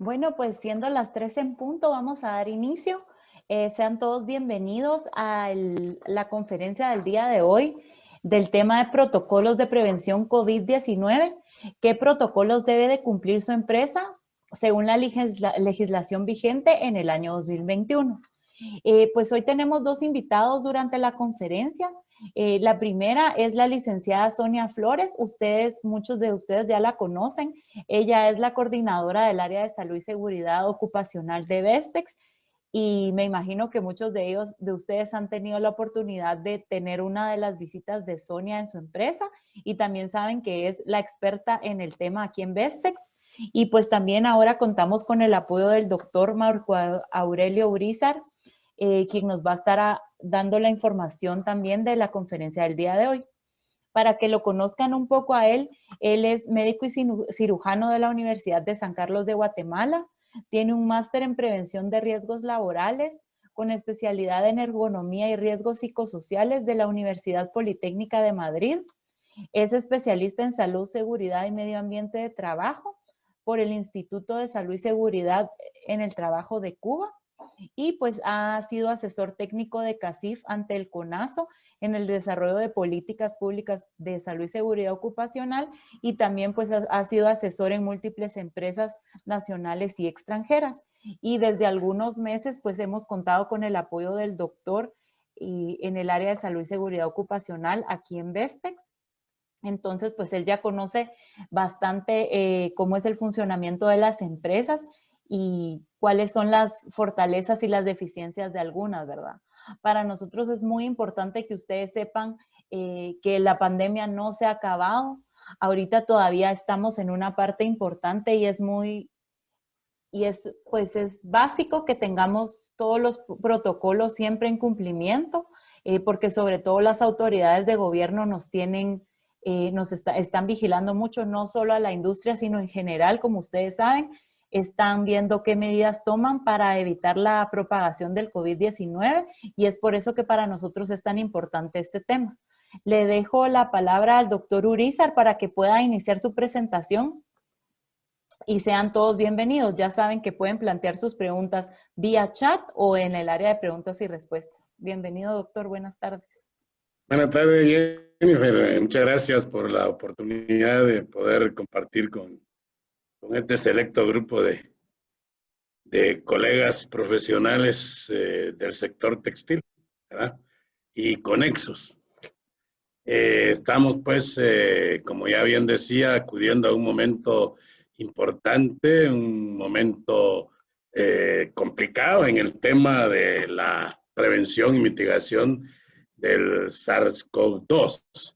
Bueno, pues siendo las 3 en punto, vamos a dar inicio. Sean todos bienvenidos a la conferencia del día de hoy del tema de protocolos de prevención COVID-19. ¿Qué protocolos debe de cumplir su empresa según la legislación vigente en el año 2021? Pues hoy tenemos dos invitados durante la conferencia. La primera es la licenciada Sonia Flores. Muchos de ustedes ya la conocen. Ella es la coordinadora del área de salud y seguridad ocupacional de Vestex y me imagino que muchos de ustedes han tenido la oportunidad de tener una de las visitas de Sonia en su empresa y también saben que es la experta en el tema aquí en Vestex. Y pues también ahora contamos con el apoyo del doctor Marco Aurelio Urizar, quien nos va a estar dando la información también de la conferencia del día de hoy. Para que lo conozcan un poco a él es médico y cirujano de la Universidad de San Carlos de Guatemala, tiene un máster en prevención de riesgos laborales con especialidad en ergonomía y riesgos psicosociales de la Universidad Politécnica de Madrid, es especialista en salud, seguridad y medio ambiente de trabajo por el Instituto de Salud y Seguridad en el Trabajo de Cuba y pues ha sido asesor técnico de CACIF ante el CONASO en el desarrollo de políticas públicas de salud y seguridad ocupacional y también pues ha sido asesor en múltiples empresas nacionales y extranjeras. Y desde algunos meses pues hemos contado con el apoyo del doctor en el área de salud y seguridad ocupacional aquí en Vestex. Entonces, pues él ya conoce bastante cómo es el funcionamiento de las empresas y cuáles son las fortalezas y las deficiencias de algunas, ¿verdad? Para nosotros es muy importante que ustedes sepan que la pandemia no se ha acabado. Ahorita todavía estamos en una parte importante pues es básico que tengamos todos los protocolos siempre en cumplimiento, porque sobre todo las autoridades de gobierno están vigilando mucho, no solo a la industria, sino en general, como ustedes saben, están viendo qué medidas toman para evitar la propagación del COVID-19 y es por eso que para nosotros es tan importante este tema. Le dejo la palabra al doctor Urizar para que pueda iniciar su presentación y sean todos bienvenidos. Ya saben que pueden plantear sus preguntas vía chat o en el área de preguntas y respuestas. Bienvenido, doctor. Buenas tardes. Buenas tardes, Jennifer. Muchas gracias por la oportunidad de poder compartir con este selecto grupo de colegas profesionales del sector textil, ¿verdad? Y conexos. Estamos, pues, como ya bien decía, acudiendo a un momento importante, un momento complicado en el tema de la prevención y mitigación del SARS-CoV-2.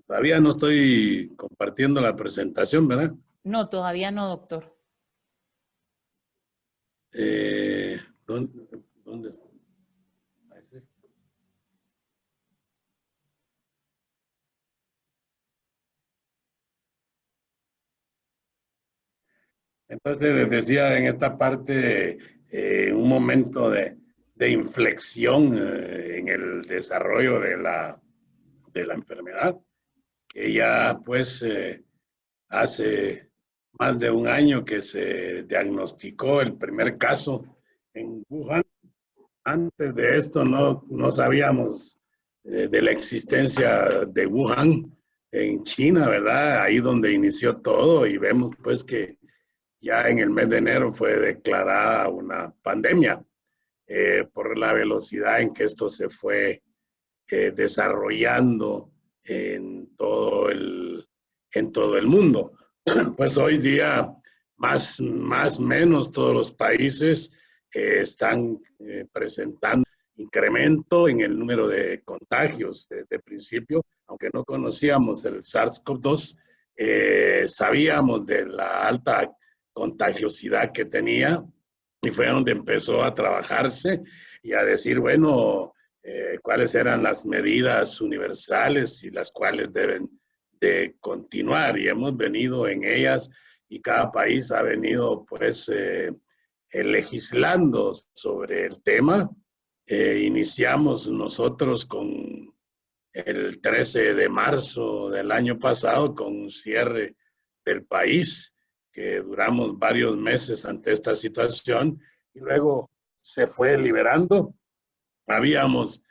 Todavía no estoy compartiendo la presentación, ¿verdad? No, todavía no, doctor. ¿Dónde está? Entonces, les decía en esta parte, un momento de inflexión en el desarrollo de la enfermedad, que ya pues hace más de un año que se diagnosticó el primer caso en Wuhan. Antes de esto no sabíamos de la existencia de Wuhan en China, ¿verdad? Ahí donde inició todo y vemos pues que ya en el mes de enero fue declarada una pandemia por la velocidad en que esto se fue desarrollando en todo el mundo. Pues hoy día, más o menos todos los países están presentando incremento en el número de contagios. De principio, aunque no conocíamos el SARS-CoV-2, sabíamos de la alta contagiosidad que tenía y fue donde empezó a trabajarse y a decir, bueno, cuáles eran las medidas universales y las cuales deben de continuar y hemos venido en ellas y cada país ha venido pues legislando sobre el tema. Iniciamos nosotros con el 13 de marzo del año pasado con un cierre del país que duramos varios meses ante esta situación y luego se fue liberando. Habíamos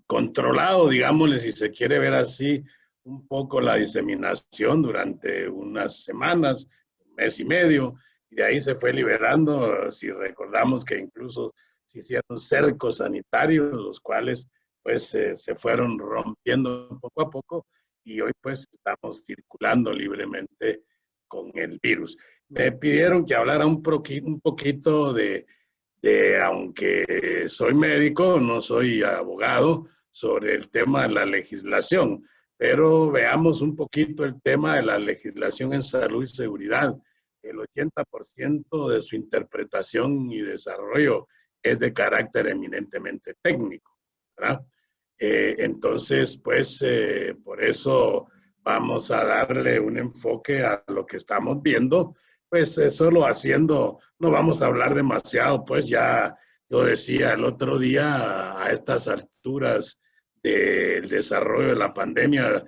controlado, digámosle, si se quiere ver así, un poco la diseminación durante unas semanas, un mes y medio, y de ahí se fue liberando. Si recordamos que incluso se hicieron cercos sanitarios, los cuales pues se fueron rompiendo poco a poco, y hoy pues estamos circulando libremente con el virus. Me pidieron que hablara un poquito aunque soy médico, no soy abogado, sobre el tema de la legislación, pero veamos un poquito el tema de la legislación en salud y seguridad. El 80% de su interpretación y desarrollo es de carácter eminentemente técnico, ¿verdad? Entonces, pues, por eso vamos a darle un enfoque a lo que estamos viendo, pues solo haciendo, no vamos a hablar demasiado, pues ya yo decía el otro día, a estas alturas del desarrollo de la pandemia,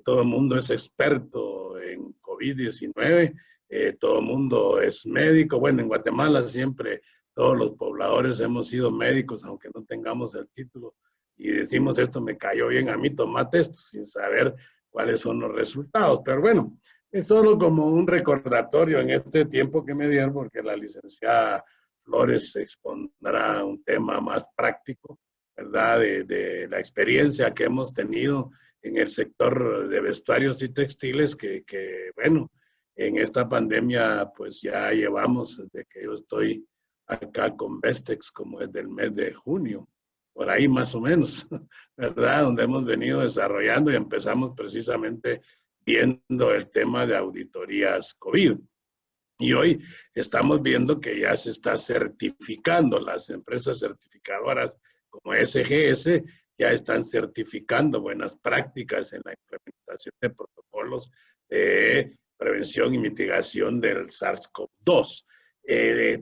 todo el mundo es experto en COVID-19, todo el mundo es médico. Bueno, en Guatemala siempre todos los pobladores hemos sido médicos, aunque no tengamos el título, y decimos esto me cayó bien a mí, tomate esto, sin saber cuáles son los resultados. Pero bueno, es solo como un recordatorio en este tiempo que me dieron, porque la licenciada Flores expondrá un tema más práctico, ¿verdad? De la experiencia que hemos tenido en el sector de vestuarios y textiles, que bueno, en esta pandemia pues ya llevamos, desde que yo estoy acá con Vestex, como desde el mes de junio, por ahí más o menos, ¿verdad? Donde hemos venido desarrollando y empezamos precisamente viendo el tema de auditorías COVID. Y hoy estamos viendo que ya se está certificando, las empresas certificadoras como SGS ya están certificando buenas prácticas en la implementación de protocolos de prevención y mitigación del SARS-CoV-2.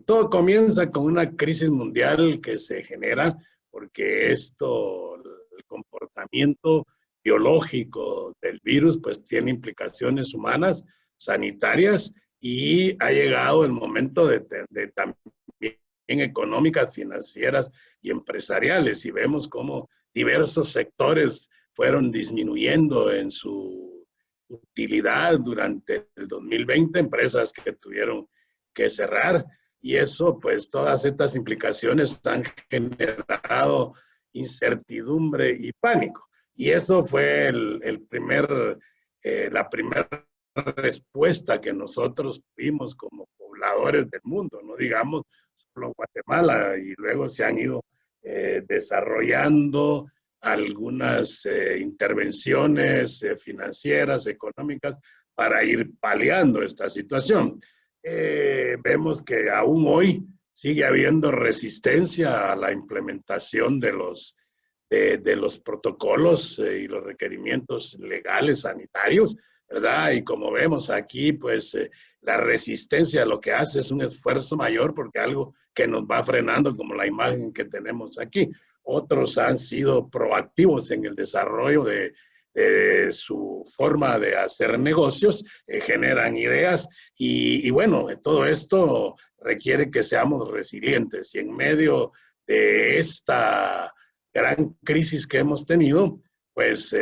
Todo comienza con una crisis mundial que se genera porque esto, el comportamiento biológico del virus, pues tiene implicaciones humanas, sanitarias, y ha llegado el momento de también económicas, financieras y empresariales, y vemos cómo diversos sectores fueron disminuyendo en su utilidad durante el 2020, empresas que tuvieron que cerrar, y eso, pues todas estas implicaciones han generado incertidumbre y pánico. Y eso fue la primera respuesta que nosotros tuvimos como pobladores del mundo, no digamos solo Guatemala, y luego se han ido desarrollando algunas intervenciones financieras, económicas, para ir paliando esta situación. Vemos que aún hoy sigue habiendo resistencia a la implementación de los protocolos y los requerimientos legales sanitarios, ¿verdad? Y como vemos aquí, pues la resistencia lo que hace es un esfuerzo mayor porque algo que nos va frenando, como la imagen que tenemos aquí. Otros han sido proactivos en el desarrollo de su forma de hacer negocios, generan ideas y bueno, todo esto requiere que seamos resilientes y en medio de esta gran crisis que hemos tenido, pues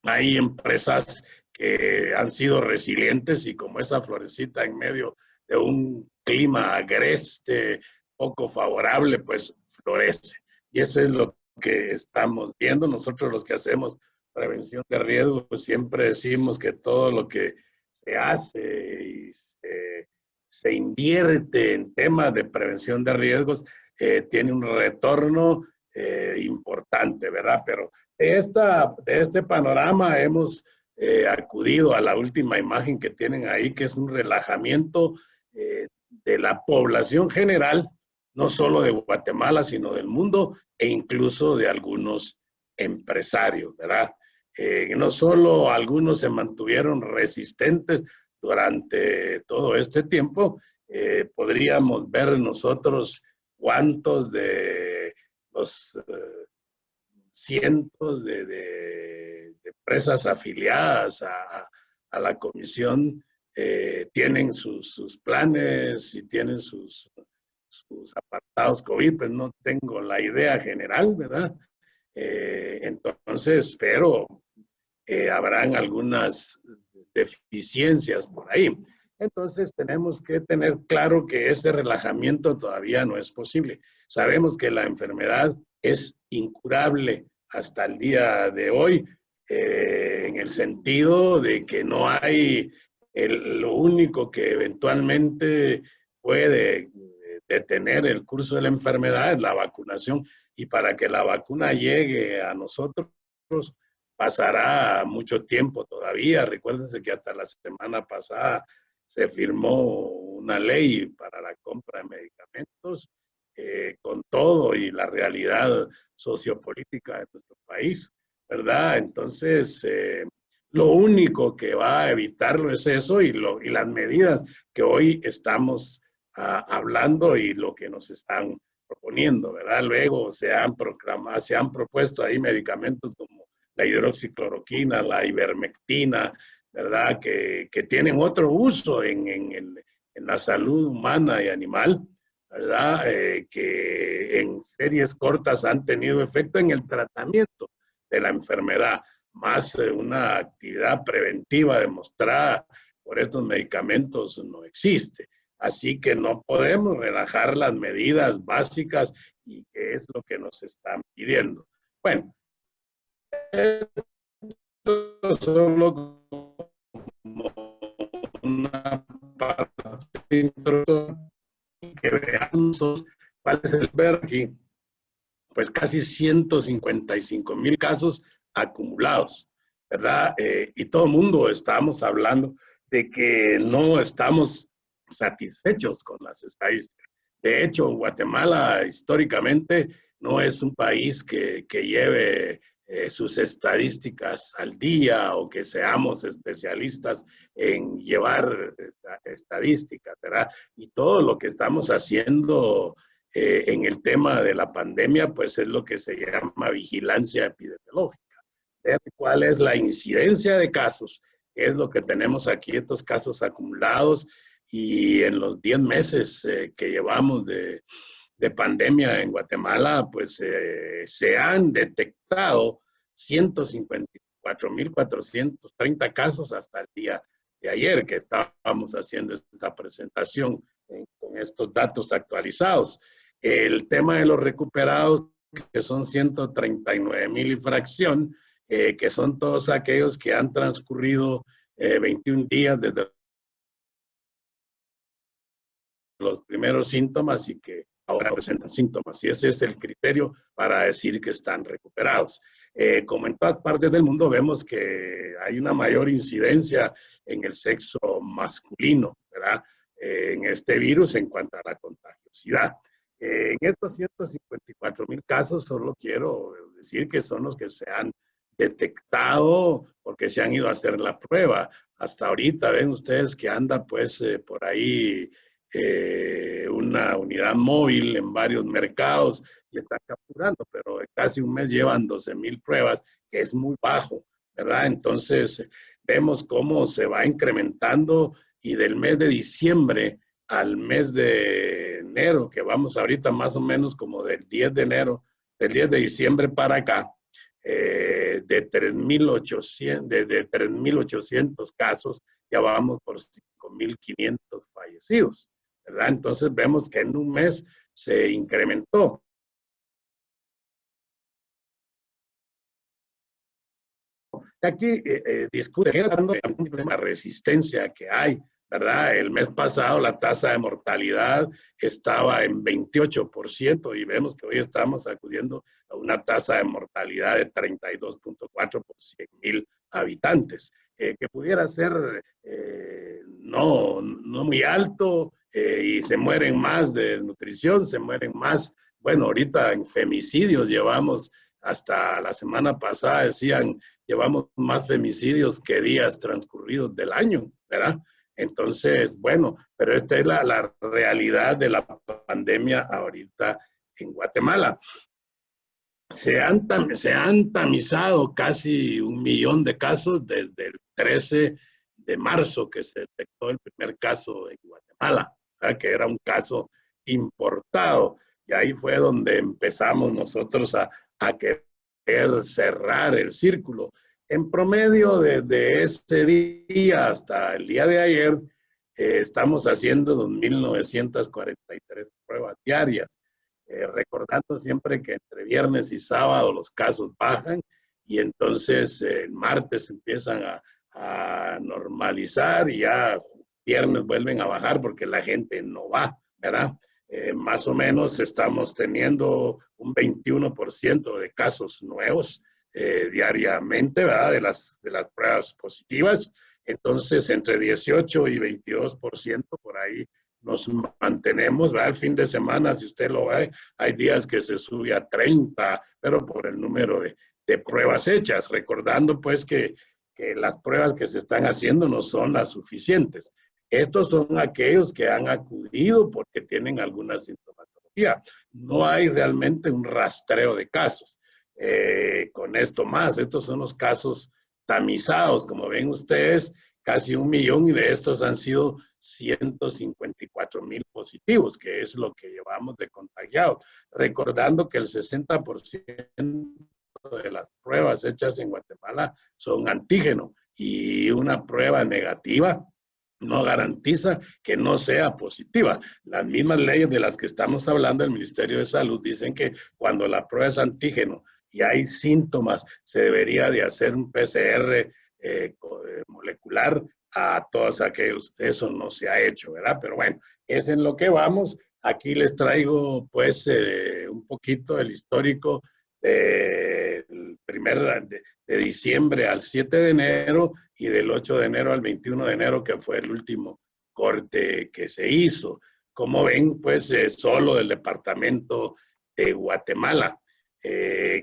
hay empresas que han sido resilientes y como esa florecita en medio de un clima agreste, poco favorable, pues florece. Y eso es lo que estamos viendo. Nosotros los que hacemos prevención de riesgos, pues siempre decimos que todo lo que se hace y se invierte en temas de prevención de riesgos tiene un retorno importante, ¿verdad? Pero de este panorama hemos acudido a la última imagen que tienen ahí, que es un relajamiento de la población general, no solo de Guatemala, sino del mundo e incluso de algunos empresarios, ¿verdad? No solo algunos se mantuvieron resistentes durante todo este tiempo, podríamos ver nosotros cuántos de los cientos de empresas afiliadas a la Comisión tienen sus planes y tienen sus apartados COVID, pues no tengo la idea general, ¿verdad? Entonces, pero habrán algunas deficiencias por ahí. Entonces tenemos que tener claro que este relajamiento todavía no es posible. Sabemos que la enfermedad es incurable hasta el día de hoy, en el sentido de que no hay lo único que eventualmente puede detener el curso de la enfermedad es la vacunación. Y para que la vacuna llegue a nosotros, pasará mucho tiempo todavía. Recuérdense que hasta la semana pasada se firmó una ley para la compra de medicamentos, con todo y la realidad sociopolítica de nuestro país, ¿verdad? Entonces, lo único que va a evitarlo es eso y las medidas que hoy estamos hablando y lo que nos están proponiendo, ¿verdad? Luego se han propuesto ahí medicamentos como la hidroxicloroquina, la ivermectina, ¿verdad? Que tienen otro uso en la salud humana y animal, ¿verdad? Que en series cortas han tenido efecto en el tratamiento de la enfermedad, más una actividad preventiva demostrada por estos medicamentos no existe. Así que no podemos relajar las medidas básicas y que es lo que nos están pidiendo. Bueno, esto solo como una parte introductoria que veamos cuál es el ver aquí. Pues casi 155,000 casos acumulados, ¿verdad? Y todo el mundo estamos hablando de que no estamos satisfechos con las estadísticas. De hecho, Guatemala históricamente no es un país que lleve sus estadísticas al día o que seamos especialistas en llevar estadísticas, ¿verdad? Y todo lo que estamos haciendo en el tema de la pandemia, pues es lo que se llama vigilancia epidemiológica. Ver cuál es la incidencia de casos, que es lo que tenemos aquí, estos casos acumulados, y en los 10 meses que llevamos de pandemia en Guatemala, pues se han detectado 154,430 casos hasta el día de ayer que estábamos haciendo esta presentación con estos datos actualizados. El tema de los recuperados, que son 139,000 y fracción, que son todos aquellos que han transcurrido 21 días desde los primeros síntomas y que ahora presentan síntomas. Y ese es el criterio para decir que están recuperados. Como en todas partes del mundo, vemos que hay una mayor incidencia en el sexo masculino, ¿verdad? En este virus en cuanto a la contagiosidad. En estos 154,000 casos, solo quiero decir que son los que se han detectado porque se han ido a hacer la prueba. Hasta ahorita ven ustedes que anda pues por ahí una unidad móvil en varios mercados y está capturando, pero casi un mes llevan 12,000 pruebas, que es muy bajo, ¿verdad? Entonces vemos cómo se va incrementando y del mes de diciembre al mes de enero, que vamos ahorita más o menos como del 10 de enero, del 10 de diciembre para acá, de 3,800 casos, ya vamos por 5,500 fallecidos, ¿verdad? Entonces vemos que en un mes se incrementó. Aquí discute la resistencia que hay, ¿verdad? El mes pasado la tasa de mortalidad estaba en 28% y vemos que hoy estamos acudiendo a una tasa de mortalidad de 32.4 por 100,000 habitantes, que pudiera ser no muy alto, y se mueren más de desnutrición, se mueren más. Bueno, ahorita en femicidios llevamos, hasta la semana pasada decían, llevamos más femicidios que días transcurridos del año, ¿verdad? Entonces, bueno, pero esta es la realidad de la pandemia ahorita en Guatemala. Se han tamizado casi 1 millón de casos desde el 13 de marzo que se detectó el primer caso en Guatemala, que era un caso importado. Y ahí fue donde empezamos nosotros a querer cerrar el círculo. En promedio, desde ese día hasta el día de ayer, estamos haciendo 2.943 pruebas diarias, recordando siempre que entre viernes y sábado los casos bajan y entonces el martes empiezan a normalizar y ya viernes vuelven a bajar porque la gente no va, ¿verdad? Más o menos estamos teniendo un 21% de casos nuevos diariamente, ¿verdad? De las pruebas positivas. Entonces, entre 18 y 22% por ahí nos mantenemos, ¿verdad? El fin de semana, si usted lo ve, hay días que se sube a 30, pero por el número de pruebas hechas, recordando pues que las pruebas que se están haciendo no son las suficientes. Estos son aquellos que han acudido porque tienen alguna sintomatología. No hay realmente un rastreo de casos. Con esto más, estos son los casos tamizados, como ven ustedes, casi 1 millón y de estos han sido 154,000 positivos, que es lo que llevamos de contagiados. Recordando que el 60% de las pruebas hechas en Guatemala son antígeno y una prueba negativa no garantiza que no sea positiva. Las mismas leyes de las que estamos hablando del Ministerio de Salud dicen que cuando la prueba es antígeno y hay síntomas, se debería de hacer un PCR molecular a todos aquellos. Eso no se ha hecho, ¿verdad? Pero bueno, es en lo que vamos. Aquí les traigo pues un poquito el histórico del de diciembre al 7 de enero y del 8 de enero al 21 de enero, que fue el último corte que se hizo. Como ven, pues solo del departamento de Guatemala.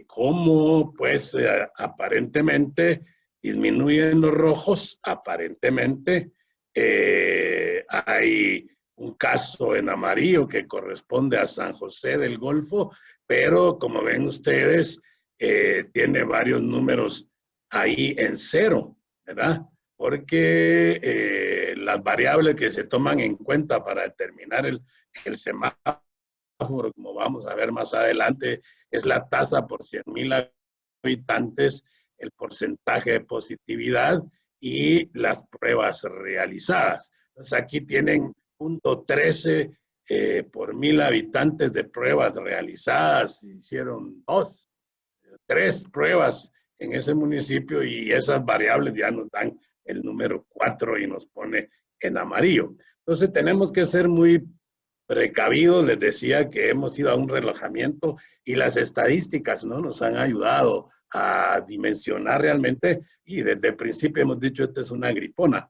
Cómo pues aparentemente disminuyen los rojos, aparentemente hay un caso en amarillo que corresponde a San José del Golfo, pero como ven ustedes, tiene varios números ahí en cero, ¿verdad? Porque las variables que se toman en cuenta para determinar el semáforo, como vamos a ver más adelante, es la tasa por 100,000 habitantes, el porcentaje de positividad y las pruebas realizadas. Entonces aquí tienen 0.13 por 1,000 habitantes de pruebas realizadas. Hicieron 3 pruebas en ese municipio y esas variables ya nos dan el número 4 y nos pone en amarillo. Entonces tenemos que ser muy precavidos. Les decía que hemos ido a un relajamiento y las estadísticas no nos han ayudado a dimensionar realmente, y desde el principio hemos dicho esta es una gripona.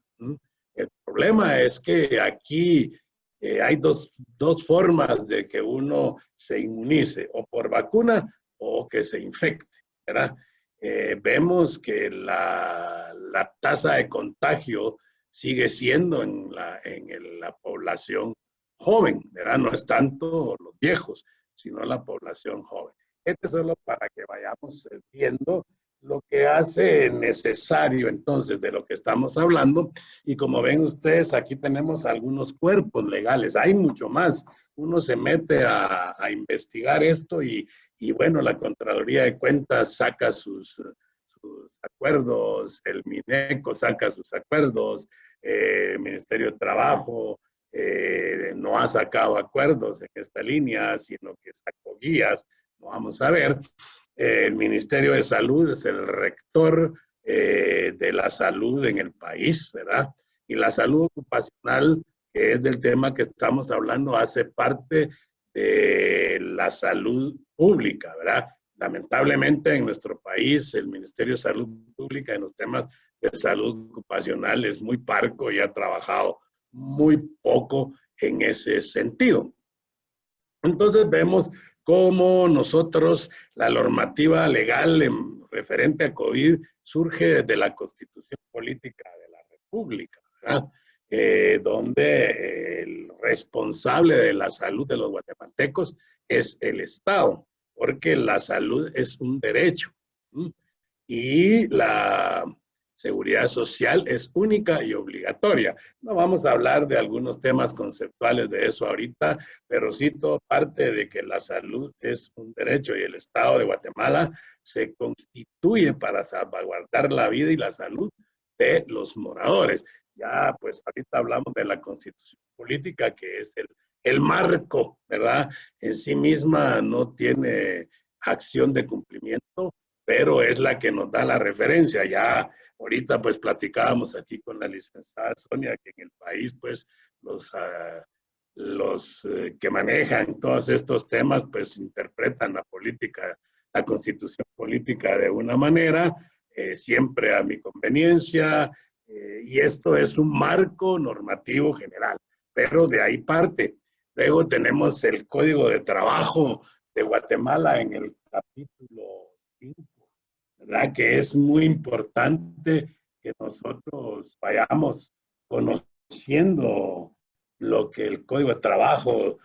El problema es que aquí hay dos formas de que uno se inmunice, o por vacuna o que se infecte, ¿verdad? Vemos que la tasa de contagio sigue siendo en la población joven, ¿verdad? No es tanto los viejos, sino la población joven. Esto es solo para que vayamos viendo lo que hace necesario entonces de lo que estamos hablando. Y como ven ustedes, aquí tenemos algunos cuerpos legales. Hay mucho más. Uno se mete a investigar esto y bueno, la Contraloría de Cuentas saca sus acuerdos, el MINECO saca sus acuerdos, el Ministerio de Trabajo no ha sacado acuerdos en esta línea, sino que sacó guías. Vamos a ver. El Ministerio de Salud es el rector de la salud en el país, ¿verdad? Y la salud ocupacional, que es del tema que estamos hablando, hace parte de la salud pública, ¿verdad? Lamentablemente en nuestro país el Ministerio de Salud Pública en los temas de salud ocupacional es muy parco y ha trabajado muy poco en ese sentido. Entonces vemos cómo nosotros, la normativa legal referente a COVID surge desde la Constitución Política de la República, ¿verdad? Donde el responsable de la salud de los guatemaltecos es el Estado, porque la salud es un derecho. Y seguridad social es única y obligatoria. No vamos a hablar de algunos temas conceptuales de eso ahorita, pero sí todo parte de que la salud es un derecho y el Estado de Guatemala se constituye para salvaguardar la vida y la salud de los moradores. Ya, pues ahorita hablamos de la Constitución Política, que es el marco, ¿verdad? En sí misma no tiene acción de cumplimiento, pero es la que nos da la referencia. Ya ahorita pues platicábamos aquí con la licenciada Sonia que en el país pues los que manejan todos estos temas pues interpretan la política, la constitución política de una manera, siempre a mi conveniencia, y esto es un marco normativo general, pero de ahí parte. Luego tenemos el Código de Trabajo de Guatemala en el capítulo 5, ¿verdad? Que es muy importante que nosotros vayamos conociendo lo que el Código de Trabajo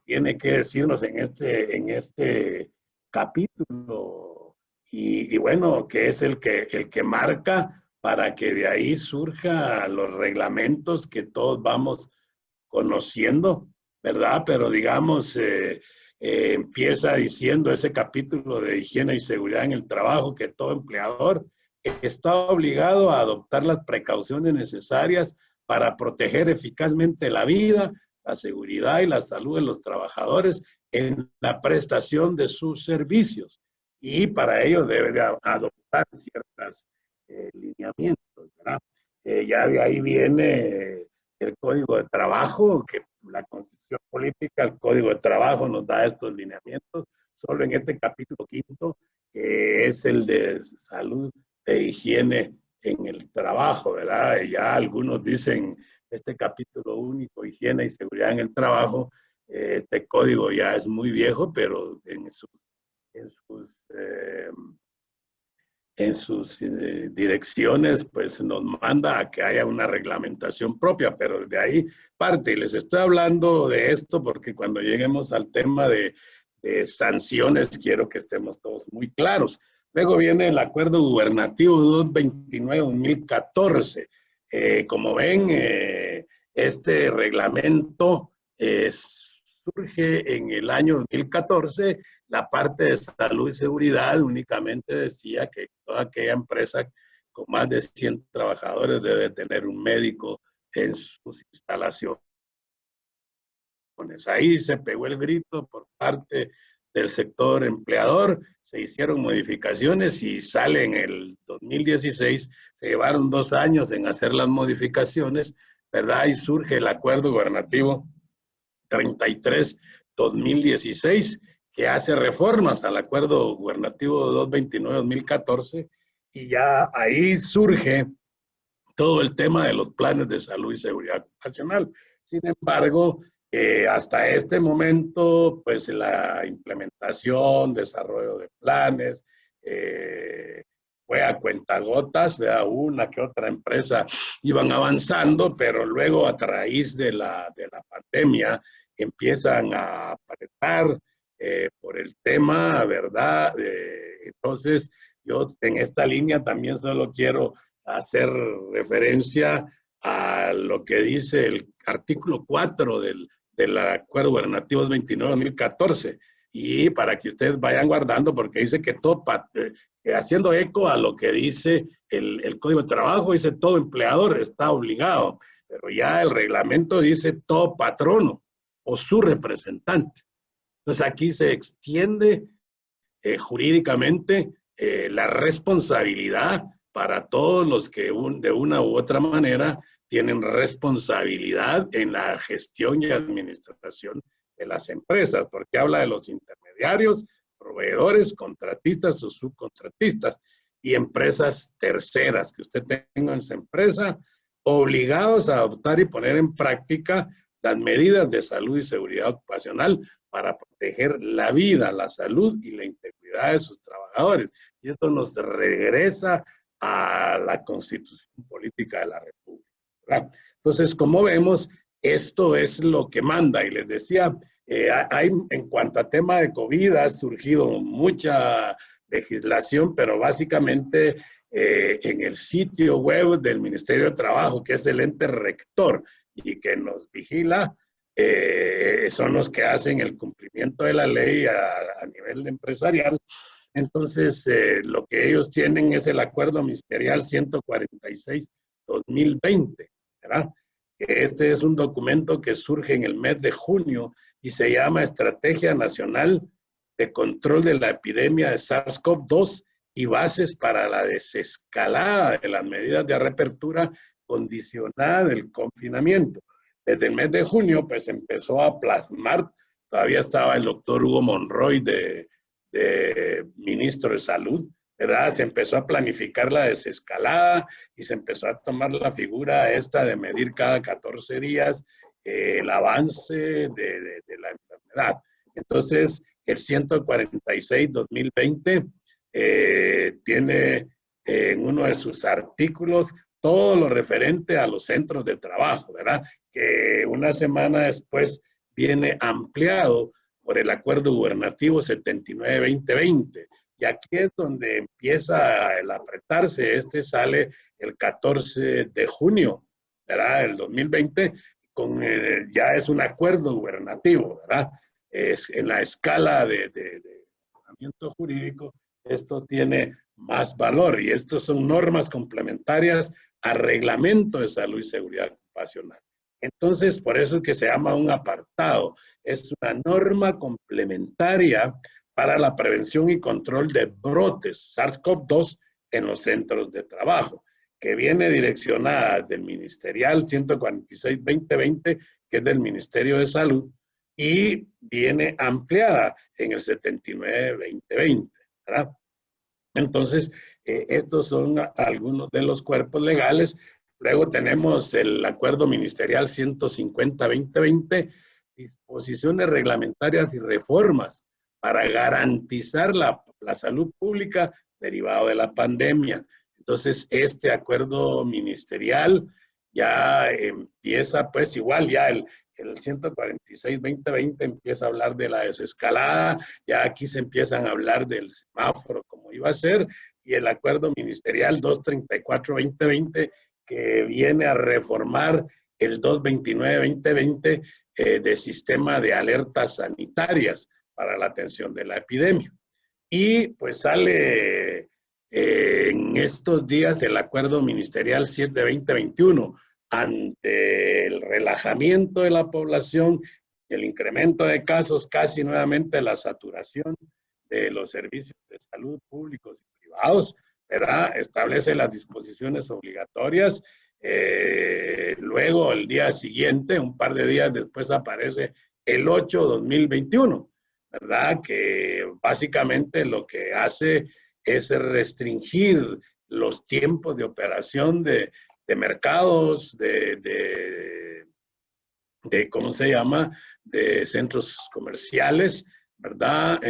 tiene que decirnos en este capítulo. Y bueno, que es el que marca para que de ahí surjan los reglamentos que todos vamos conociendo, ¿verdad? Pero digamos, empieza diciendo ese capítulo de higiene y seguridad en el trabajo que todo empleador está obligado a adoptar las precauciones necesarias para proteger eficazmente la vida, la seguridad y la salud de los trabajadores en la prestación de sus servicios. Y para ello debe de adoptar ciertos lineamientos, ¿verdad? Ya de ahí viene el Código de Trabajo, que la Constitución Política, el Código de Trabajo nos da estos lineamientos, solo en este capítulo 5, que es el de salud e higiene en el trabajo, ¿verdad? Y ya algunos dicen, este capítulo único, higiene y seguridad en el trabajo, este código ya es muy viejo, pero en sus direcciones, pues nos manda a que haya una reglamentación propia, pero de ahí parte. Y les estoy hablando de esto porque cuando lleguemos al tema de sanciones, quiero que estemos todos muy claros. Luego viene el Acuerdo Gubernativo 229-2014. Como ven, este reglamento surge en el año 2014. La parte de salud y seguridad únicamente decía que toda aquella empresa con más de 100 trabajadores debe tener un médico en sus instalaciones. Ahí se pegó el grito por parte del sector empleador, se hicieron modificaciones y sale en el 2016, se llevaron 2 años en hacer las modificaciones, ¿verdad? Y surge el Acuerdo Gubernativo 33-2016, que hace reformas al Acuerdo Gubernativo 229-2014, y ya ahí surge todo el tema de los planes de salud y seguridad ocupacional. Sin embargo, hasta este momento, pues la implementación, desarrollo de planes, fue a cuentagotas, ¿verdad? Una que otra empresa iban avanzando, pero luego a raíz de la pandemia empiezan a apretar por el tema, ¿verdad? Entonces, yo en esta línea también solo quiero hacer referencia a lo que dice el artículo 4 del Acuerdo Gubernativo 29-2014, y para que ustedes vayan guardando, porque dice que todo, haciendo eco a lo que dice el Código de Trabajo, dice todo empleador está obligado, pero ya el reglamento dice todo patrono o su representante. Entonces aquí se extiende jurídicamente la responsabilidad para todos los que de una u otra manera tienen responsabilidad en la gestión y administración de las empresas, porque habla de los intermediarios, proveedores, contratistas o subcontratistas y empresas terceras que usted tenga en su empresa, obligados a adoptar y poner en práctica las medidas de salud y seguridad ocupacional para proteger la vida, la salud y la integridad de sus trabajadores. Y esto nos regresa a la Constitución Política de la República, ¿verdad? Entonces, como vemos, esto es lo que manda. Y les decía, hay, en cuanto a tema de COVID, ha surgido mucha legislación, pero básicamente en el sitio web del Ministerio de Trabajo, que es el ente rector y que nos vigila, son los que hacen el cumplimiento de la ley a nivel empresarial. Entonces, lo que ellos tienen es el acuerdo ministerial 146-2020, ¿verdad? Este es un documento que surge en el mes de junio y se llama Estrategia Nacional de Control de la Epidemia de SARS-CoV-2 y bases para la desescalada de las medidas de reapertura condicionada del confinamiento. Desde el mes de junio, pues empezó a plasmar, todavía estaba el doctor Hugo Monroy de ministro de Salud, ¿verdad? Se empezó a planificar la desescalada y se empezó a tomar la figura esta de medir cada 14 días el avance de la enfermedad. Entonces, el 146-2020 tiene en uno de sus artículos todo lo referente a los centros de trabajo, ¿verdad? Que una semana después viene ampliado por el Acuerdo Gubernativo 79-2020. Y aquí es donde empieza el apretarse. Este sale el 14 de junio, ¿verdad? El 2020, ya es un acuerdo gubernativo, ¿verdad? Es en la escala de ordenamiento jurídico, esto tiene más valor y estos son normas complementarias al Reglamento de Salud y Seguridad Ocupacional. Entonces, por eso es que se llama un apartado. Es una norma complementaria para la prevención y control de brotes SARS-CoV-2 en los centros de trabajo, que viene direccionada del Ministerial 146-2020, que es del Ministerio de Salud, y viene ampliada en el 79-2020, ¿verdad? Entonces, estos son algunos de los cuerpos legales. Luego tenemos el Acuerdo Ministerial 150-2020, disposiciones reglamentarias y reformas para garantizar la salud pública derivado de la pandemia. Entonces, este acuerdo ministerial ya empieza, pues igual, ya el 146-2020 empieza a hablar de la desescalada, ya aquí se empiezan a hablar del semáforo, como iba a ser, y el acuerdo ministerial 234-2020, que viene a reformar el 229-2020 de sistema de alertas sanitarias para la atención de la epidemia. Y pues sale en estos días el acuerdo ministerial 7-2021, ante el relajamiento de la población, el incremento de casos, casi nuevamente la saturación de los servicios de salud públicos y privados, ¿verdad? Establece las disposiciones obligatorias. Luego, el día siguiente, un par de días después, aparece el 8-2021, ¿verdad? Que básicamente lo que hace es restringir los tiempos de operación de mercados, ¿cómo se llama?, de centros comerciales, ¿verdad?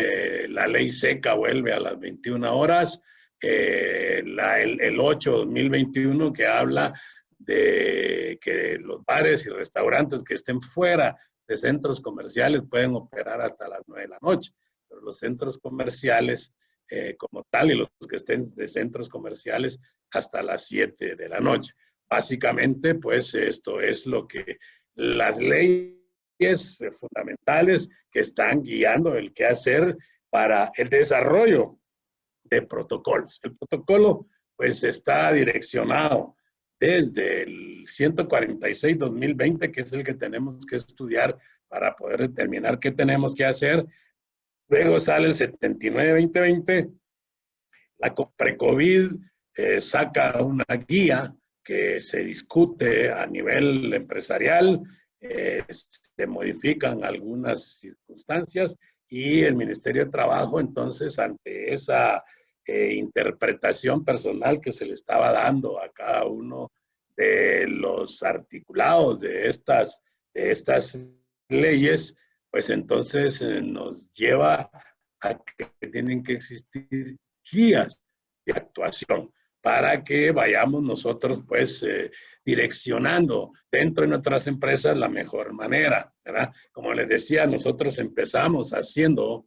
La ley seca vuelve a las 21 horas, el 8-2021 que habla de que los bares y restaurantes que estén fuera de centros comerciales pueden operar hasta las 9 de la noche, pero los centros comerciales como tal y los que estén de centros comerciales hasta las 7 de la noche. Básicamente, pues esto es lo que las leyes fundamentales que están guiando el qué hacer para el desarrollo de protocolos. El protocolo, pues, está direccionado desde el 146-2020, que es el que tenemos que estudiar para poder determinar qué tenemos que hacer. Luego sale el 79-2020, la pre-COVID saca una guía que se discute a nivel empresarial, se modifican algunas circunstancias y el Ministerio de Trabajo, entonces, ante esa interpretación personal que se le estaba dando a cada uno de los articulados de estas leyes, pues entonces nos lleva a que tienen que existir guías de actuación para que vayamos nosotros pues direccionando dentro de nuestras empresas la mejor manera, ¿verdad? Como les decía, nosotros empezamos haciendo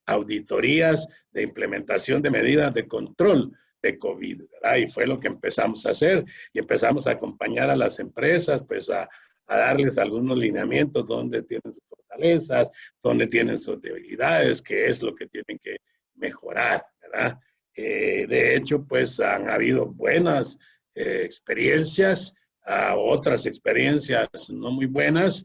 auditorías de implementación de medidas de control de COVID, ¿verdad? Y fue lo que empezamos a hacer y empezamos a acompañar a las empresas, pues a darles algunos lineamientos donde tienen sus fortalezas, donde tienen sus debilidades, qué es lo que tienen que mejorar, ¿verdad? De hecho, pues han habido buenas experiencias, otras experiencias no muy buenas.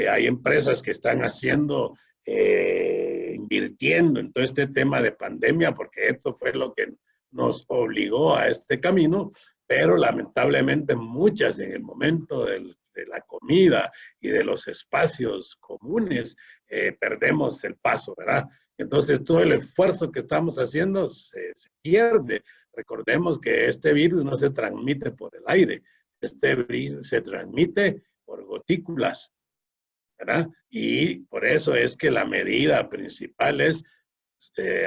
Hay empresas que están haciendo, invirtiendo en todo este tema de pandemia, porque esto fue lo que nos obligó a este camino, pero lamentablemente muchas en el momento de la comida y de los espacios comunes, perdemos el paso, ¿verdad? Entonces todo el esfuerzo que estamos haciendo se pierde. Recordemos que este virus no se transmite por el aire, este virus se transmite por gotículas, ¿verdad? Y por eso es que la medida principal es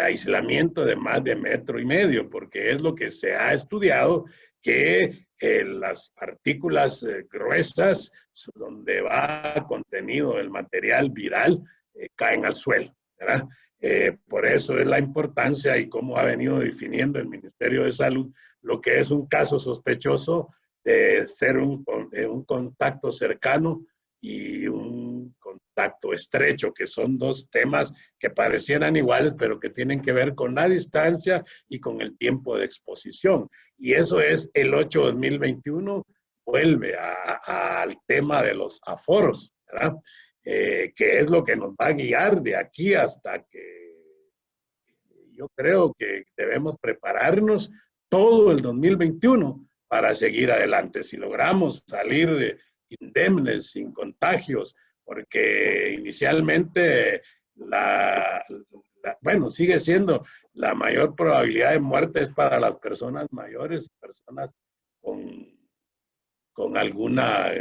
aislamiento de más de 1,5 metros, porque es lo que se ha estudiado, que las partículas gruesas, donde va contenido el material viral, caen al suelo, ¿verdad? Por eso es la importancia y cómo ha venido definiendo el Ministerio de Salud lo que es un caso sospechoso de ser un contacto cercano y un contacto estrecho, que son dos temas que parecieran iguales, pero que tienen que ver con la distancia y con el tiempo de exposición. Y eso es el 8/2021, vuelve al tema de los aforos, ¿verdad? Que es lo que nos va a guiar de aquí hasta que yo creo que debemos prepararnos todo el 2021 para seguir adelante. Si logramos salir indemnes, sin contagios, porque inicialmente bueno, sigue siendo la mayor probabilidad de muerte es para las personas mayores, personas con alguna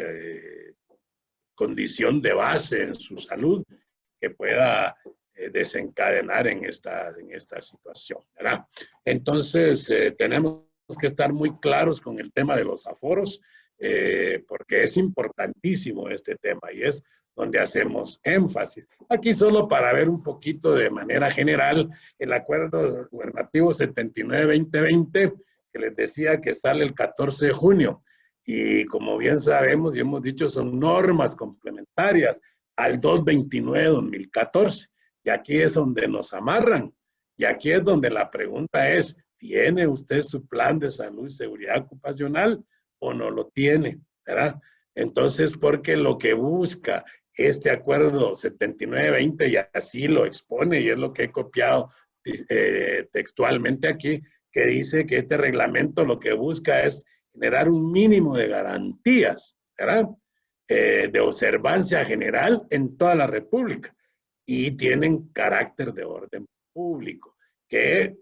condición de base en su salud que pueda desencadenar en esta situación, ¿verdad? Entonces, tenemos que estar muy claros con el tema de los aforos, porque es importantísimo este tema y es donde hacemos énfasis. Aquí solo para ver un poquito de manera general el acuerdo gubernativo 79-2020, que les decía que sale el 14 de junio. Y como bien sabemos y hemos dicho, son normas complementarias al 229-2014. Y aquí es donde nos amarran. Y aquí es donde la pregunta es, ¿tiene usted su plan de salud y seguridad ocupacional o no lo tiene? ¿Verdad? Entonces, porque lo que busca este acuerdo 79-20, y así lo expone, y es lo que he copiado textualmente aquí, que dice que este reglamento lo que busca es generar un mínimo de garantías, ¿verdad? De observancia general en toda la República y tienen carácter de orden público, que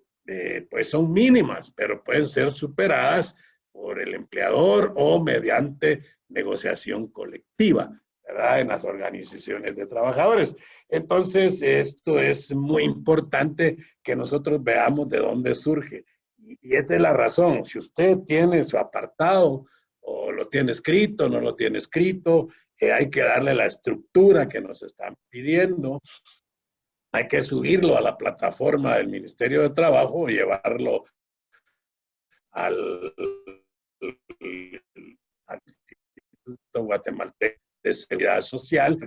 pues son mínimas, pero pueden ser superadas por el empleador o mediante negociación colectiva, ¿verdad? En las organizaciones de trabajadores. Entonces, esto es muy importante que nosotros veamos de dónde surge. Y esta es la razón. Si usted tiene su apartado o lo tiene escrito, no lo tiene escrito, hay que darle la estructura que nos están pidiendo. Hay que subirlo a la plataforma del Ministerio de Trabajo y llevarlo al Instituto Guatemalteco de Seguridad Social.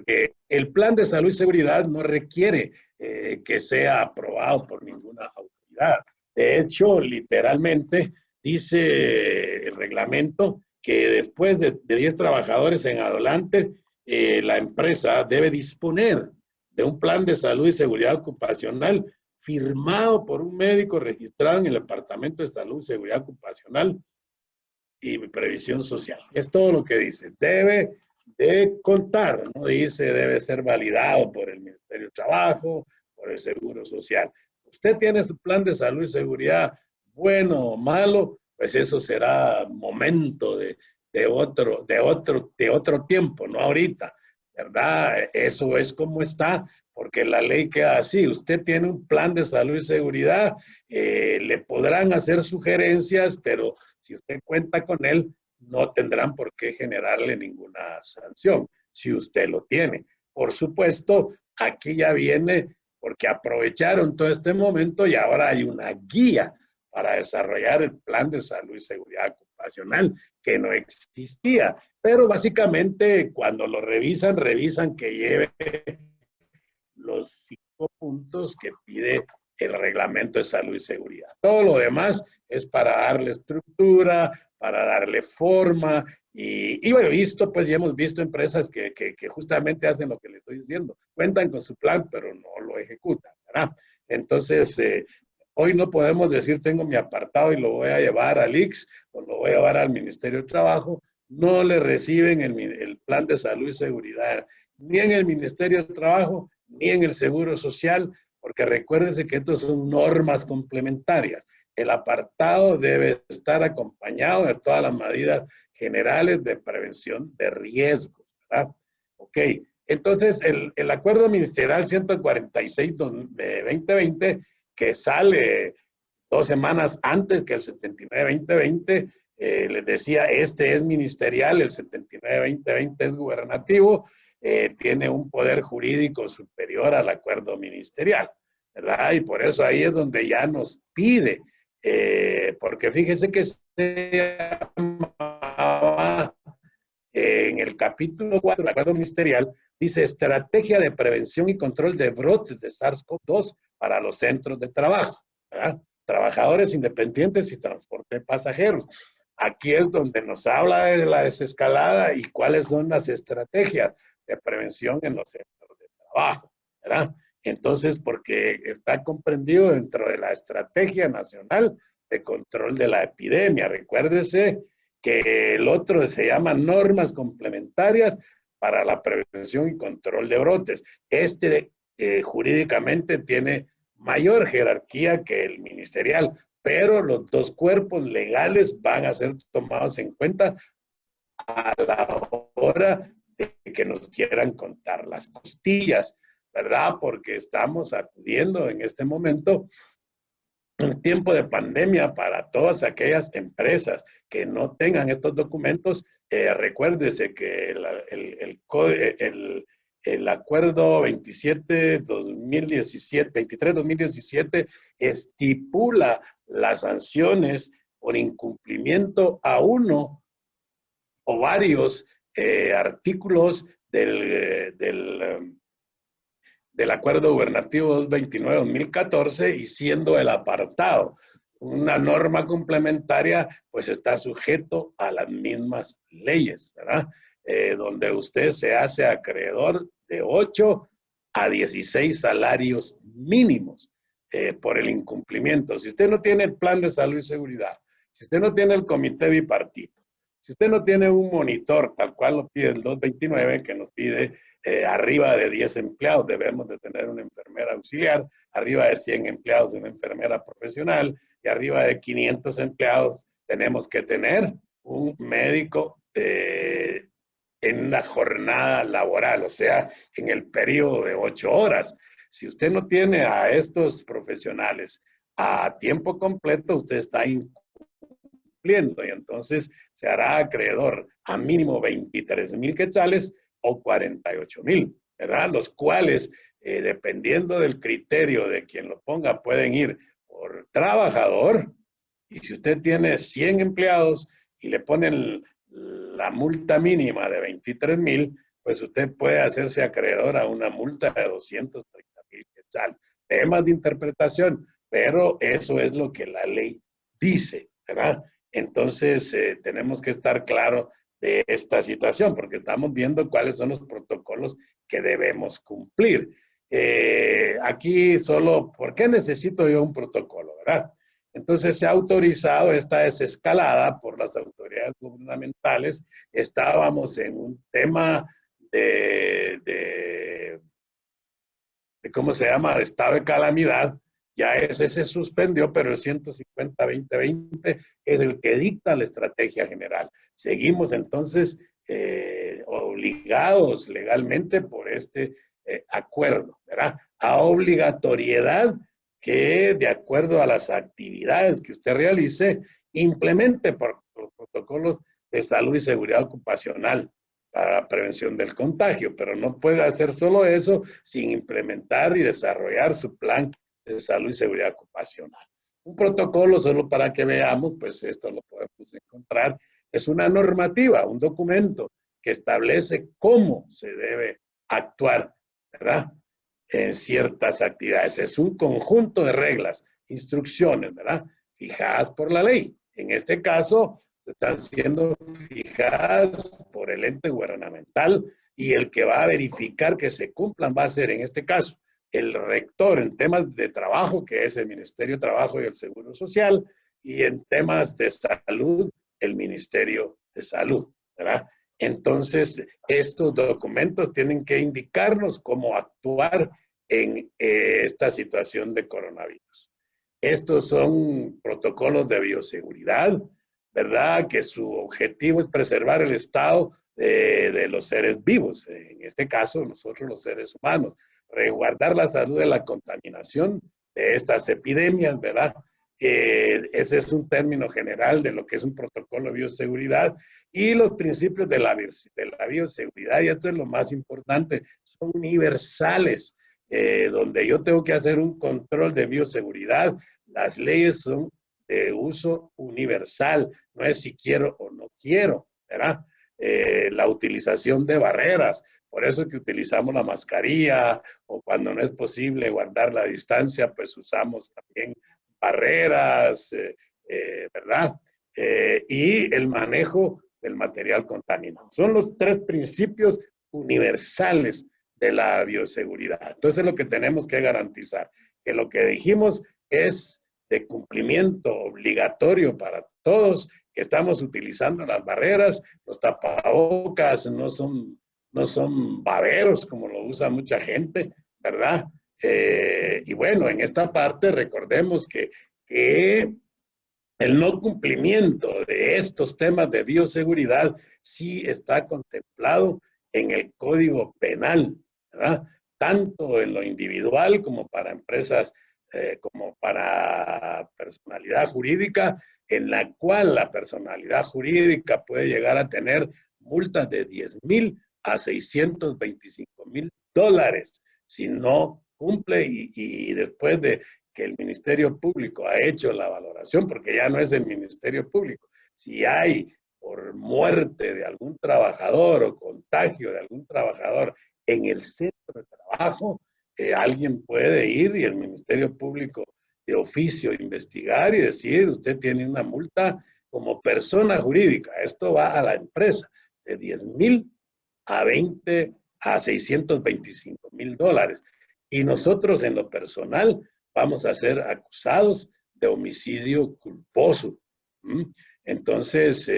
El plan de salud y seguridad no requiere que sea aprobado por ninguna autoridad. De hecho, literalmente dice el reglamento que después de 10 trabajadores en adelante, la empresa debe disponer de un plan de salud y seguridad ocupacional firmado por un médico registrado en el Departamento de Salud y Seguridad Ocupacional y Previsión Social. Es todo lo que dice. Debe de contar, no dice debe ser validado por el Ministerio de Trabajo, por el Seguro Social. Usted tiene su plan de salud y seguridad, bueno o malo, pues eso será momento de otro tiempo, no ahorita, ¿verdad? Eso es como está, porque la ley queda así. Usted tiene un plan de salud y seguridad, le podrán hacer sugerencias, pero si usted cuenta con él, no tendrán por qué generarle ninguna sanción, si usted lo tiene. Por supuesto, aquí ya viene, porque aprovecharon todo este momento y ahora hay una guía para desarrollar el plan de salud y seguridad ocupacional, que no existía. Pero básicamente cuando lo revisan, revisan que lleve los 5 puntos que pide el reglamento de salud y seguridad. Todo lo demás es para darle estructura, para darle forma. Y bueno, pues ya hemos visto empresas que justamente hacen lo que les estoy diciendo. Cuentan con su plan, pero no lo ejecutan, ¿verdad? Entonces, hoy no podemos decir tengo mi apartado y lo voy a llevar al ICS o lo voy a llevar al Ministerio de Trabajo. No le reciben el plan de salud y seguridad, ni en el Ministerio de Trabajo, ni en el Seguro Social, porque recuérdense que estos son normas complementarias. El apartado debe estar acompañado de todas las medidas generales de prevención de riesgos, ¿verdad? Ok, entonces el acuerdo ministerial 146 de 2020, que sale 2 semanas antes que el 79-2020, les decía, este es ministerial, el 79-2020 es gubernativo, tiene un poder jurídico superior al acuerdo ministerial, ¿verdad? Y por eso ahí es donde ya nos pide, porque fíjese que se llamaba, en el capítulo 4 del acuerdo ministerial, dice estrategia de prevención y control de brotes de SARS-CoV-2 para los centros de trabajo, ¿verdad? Trabajadores independientes y transporte de pasajeros. Aquí es donde nos habla de la desescalada y cuáles son las estrategias de prevención en los centros de trabajo, ¿verdad? Entonces, porque está comprendido dentro de la Estrategia Nacional de Control de la Epidemia. Recuérdese que el otro se llama normas complementarias para la prevención y control de brotes. Este jurídicamente tiene mayor jerarquía que el ministerial, pero los dos cuerpos legales van a ser tomados en cuenta a la hora de que nos quieran contar las costillas, ¿verdad? Porque estamos acudiendo en este momento un tiempo de pandemia para todas aquellas empresas que no tengan estos documentos. Recuérdese que el acuerdo 23-2017 estipula las sanciones por incumplimiento a uno o varios artículos del Acuerdo Gubernativo 229-2014 y siendo el apartado una norma complementaria, pues está sujeto a las mismas leyes, ¿verdad? Donde usted se hace acreedor de 8 a 16 salarios mínimos por el incumplimiento. Si usted no tiene el plan de salud y seguridad, si usted no tiene el comité bipartito, si usted no tiene un monitor, tal cual lo pide el 229, que nos pide arriba de 10 empleados, debemos de tener una enfermera auxiliar, arriba de 100 empleados una enfermera profesional y arriba de 500 empleados tenemos que tener un médico en una jornada laboral, o sea, en el periodo de 8 horas. Si usted no tiene a estos profesionales a tiempo completo, usted está incumpliendo y entonces se hará acreedor a mínimo 23,000 quetzales o 48,000, ¿verdad? Los cuales, dependiendo del criterio de quien lo ponga, pueden ir por trabajador. Y si usted tiene 100 empleados y le ponen la multa mínima de 23,000, pues usted puede hacerse acreedor a una multa de 230,000 quetzales. Temas de interpretación, pero eso es lo que la ley dice, ¿verdad? Entonces, tenemos que estar claros de esta situación, porque estamos viendo cuáles son los protocolos que debemos cumplir. Aquí solo, ¿por qué necesito yo un protocolo, verdad? Entonces se ha autorizado esta desescalada por las autoridades gubernamentales. Estábamos en un tema de ¿cómo se llama?, de estado de calamidad. Ya ese se suspendió, pero el 150-2020 es el que dicta la estrategia general. Seguimos entonces obligados legalmente por este acuerdo, ¿verdad? A obligatoriedad que, de acuerdo a las actividades que usted realice, implemente por los protocolos de salud y seguridad ocupacional para la prevención del contagio, pero no puede hacer solo eso sin implementar y desarrollar su plan de salud y seguridad ocupacional. Un protocolo, solo para que veamos, pues esto lo podemos encontrar, es una normativa, un documento que establece cómo se debe actuar, ¿verdad? En ciertas actividades. Es un conjunto de reglas, instrucciones, ¿verdad? Fijadas por la ley. En este caso, están siendo fijadas por el ente gubernamental y el que va a verificar que se cumplan va a ser, en este caso, el rector en temas de trabajo, que es el Ministerio de Trabajo y el Seguro Social, y en temas de salud, el Ministerio de Salud, ¿verdad? Entonces, estos documentos tienen que indicarnos cómo actuar en esta situación de coronavirus. Estos son protocolos de bioseguridad, ¿verdad? Que su objetivo es preservar el estado de los seres vivos, en este caso nosotros los seres humanos, resguardar la salud de la contaminación de estas epidemias, ¿verdad? Ese es un término general de lo que es un protocolo de bioseguridad y los principios de la bioseguridad, y esto es lo más importante, son universales, donde yo tengo que hacer un control de bioseguridad. Las leyes son de uso universal, no es si quiero o no quiero, ¿verdad? La utilización de barreras, por eso que utilizamos la mascarilla o cuando no es posible guardar la distancia, pues usamos también barreras, ¿verdad? Y el manejo del material contaminado. Son los tres principios universales de la bioseguridad. Entonces, lo que tenemos que garantizar, que lo que dijimos es de cumplimiento obligatorio para todos, que estamos utilizando las barreras, los tapabocas no son baberos como lo usa mucha gente, ¿verdad? Y bueno, en esta parte recordemos que el no cumplimiento de estos temas de bioseguridad sí está contemplado en el Código Penal, ¿verdad? Tanto en lo individual como para empresas, como para personalidad jurídica, en la cual la personalidad jurídica puede llegar a tener multas de 10,000 a 625,000 dólares si no cumple y después de que el Ministerio Público ha hecho la valoración, porque ya no es el Ministerio Público, si hay por muerte de algún trabajador o contagio de algún trabajador en el centro de trabajo, alguien puede ir y el Ministerio Público de oficio investigar y decir, usted tiene una multa como persona jurídica, esto va a la empresa, de 10,000 a 20 a 625,000 dólares. Y nosotros en lo personal vamos a ser acusados de homicidio culposo. Entonces,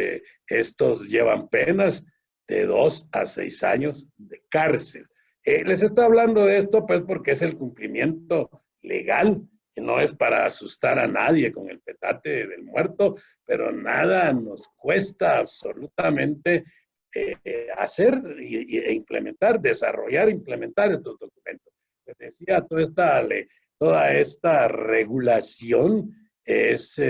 estos llevan penas de 2 a 6 años de cárcel. Les estoy hablando de esto pues porque es el cumplimiento legal, que no es para asustar a nadie con el petate del muerto, pero nada nos cuesta absolutamente hacer e implementar, desarrollar, implementar estos documentos. Les decía, toda esta regulación es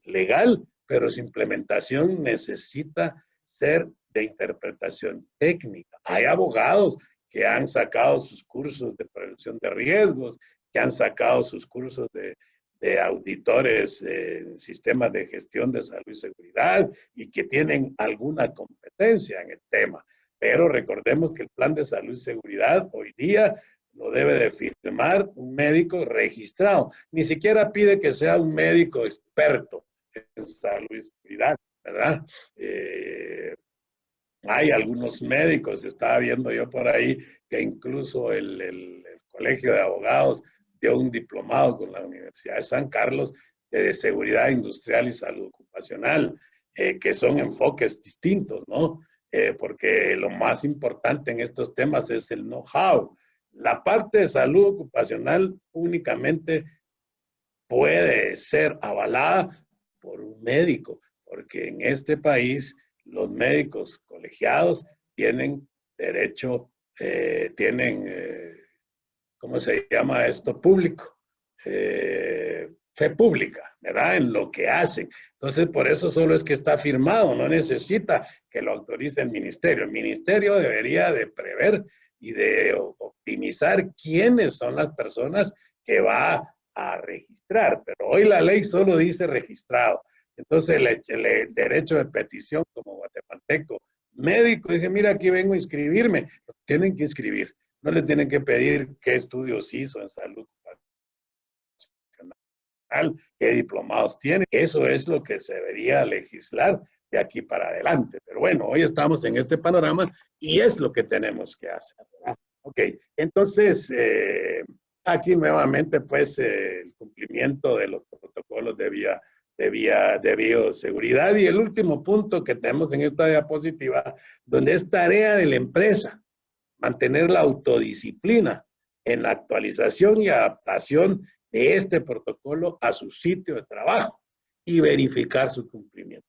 legal, pero su implementación necesita ser de interpretación técnica. Hay abogados que han sacado sus cursos de prevención de riesgos, que han sacado sus cursos de auditores en sistemas de gestión de salud y seguridad y que tienen alguna competencia en el tema. Pero recordemos que el plan de salud y seguridad hoy día lo debe de firmar un médico registrado. Ni siquiera pide que sea un médico experto en salud y seguridad, ¿verdad? Hay algunos médicos, estaba viendo yo por ahí, que incluso el Colegio de Abogados dio un diplomado con la Universidad de San Carlos de seguridad industrial y salud ocupacional, que son enfoques distintos, ¿no? Porque lo más importante en estos temas es el know-how. La parte de salud ocupacional únicamente puede ser avalada por un médico, porque en este país los médicos colegiados tienen derecho, ¿cómo se llama esto? Público, fe pública, ¿verdad? En lo que hacen. Entonces, por eso solo es que está firmado, no necesita que lo autorice el ministerio. El ministerio debería de prever y de optimizar quiénes son las personas que va a registrar, pero hoy la ley solo dice registrado. Entonces el derecho de petición como guatemalteco médico, dije, mira, aquí vengo a inscribirme, lo tienen que inscribir, no le tienen que pedir qué estudios hizo en salud, qué diplomados tiene, eso es lo que se debería legislar de aquí para adelante. Pero bueno, hoy estamos en este panorama y es lo que tenemos que hacer, ¿verdad? Ok, entonces, aquí nuevamente, pues, el cumplimiento de los protocolos de bioseguridad. Y el último punto que tenemos en esta diapositiva, donde es tarea de la empresa mantener la autodisciplina en la actualización y adaptación de este protocolo a su sitio de trabajo y verificar su cumplimiento.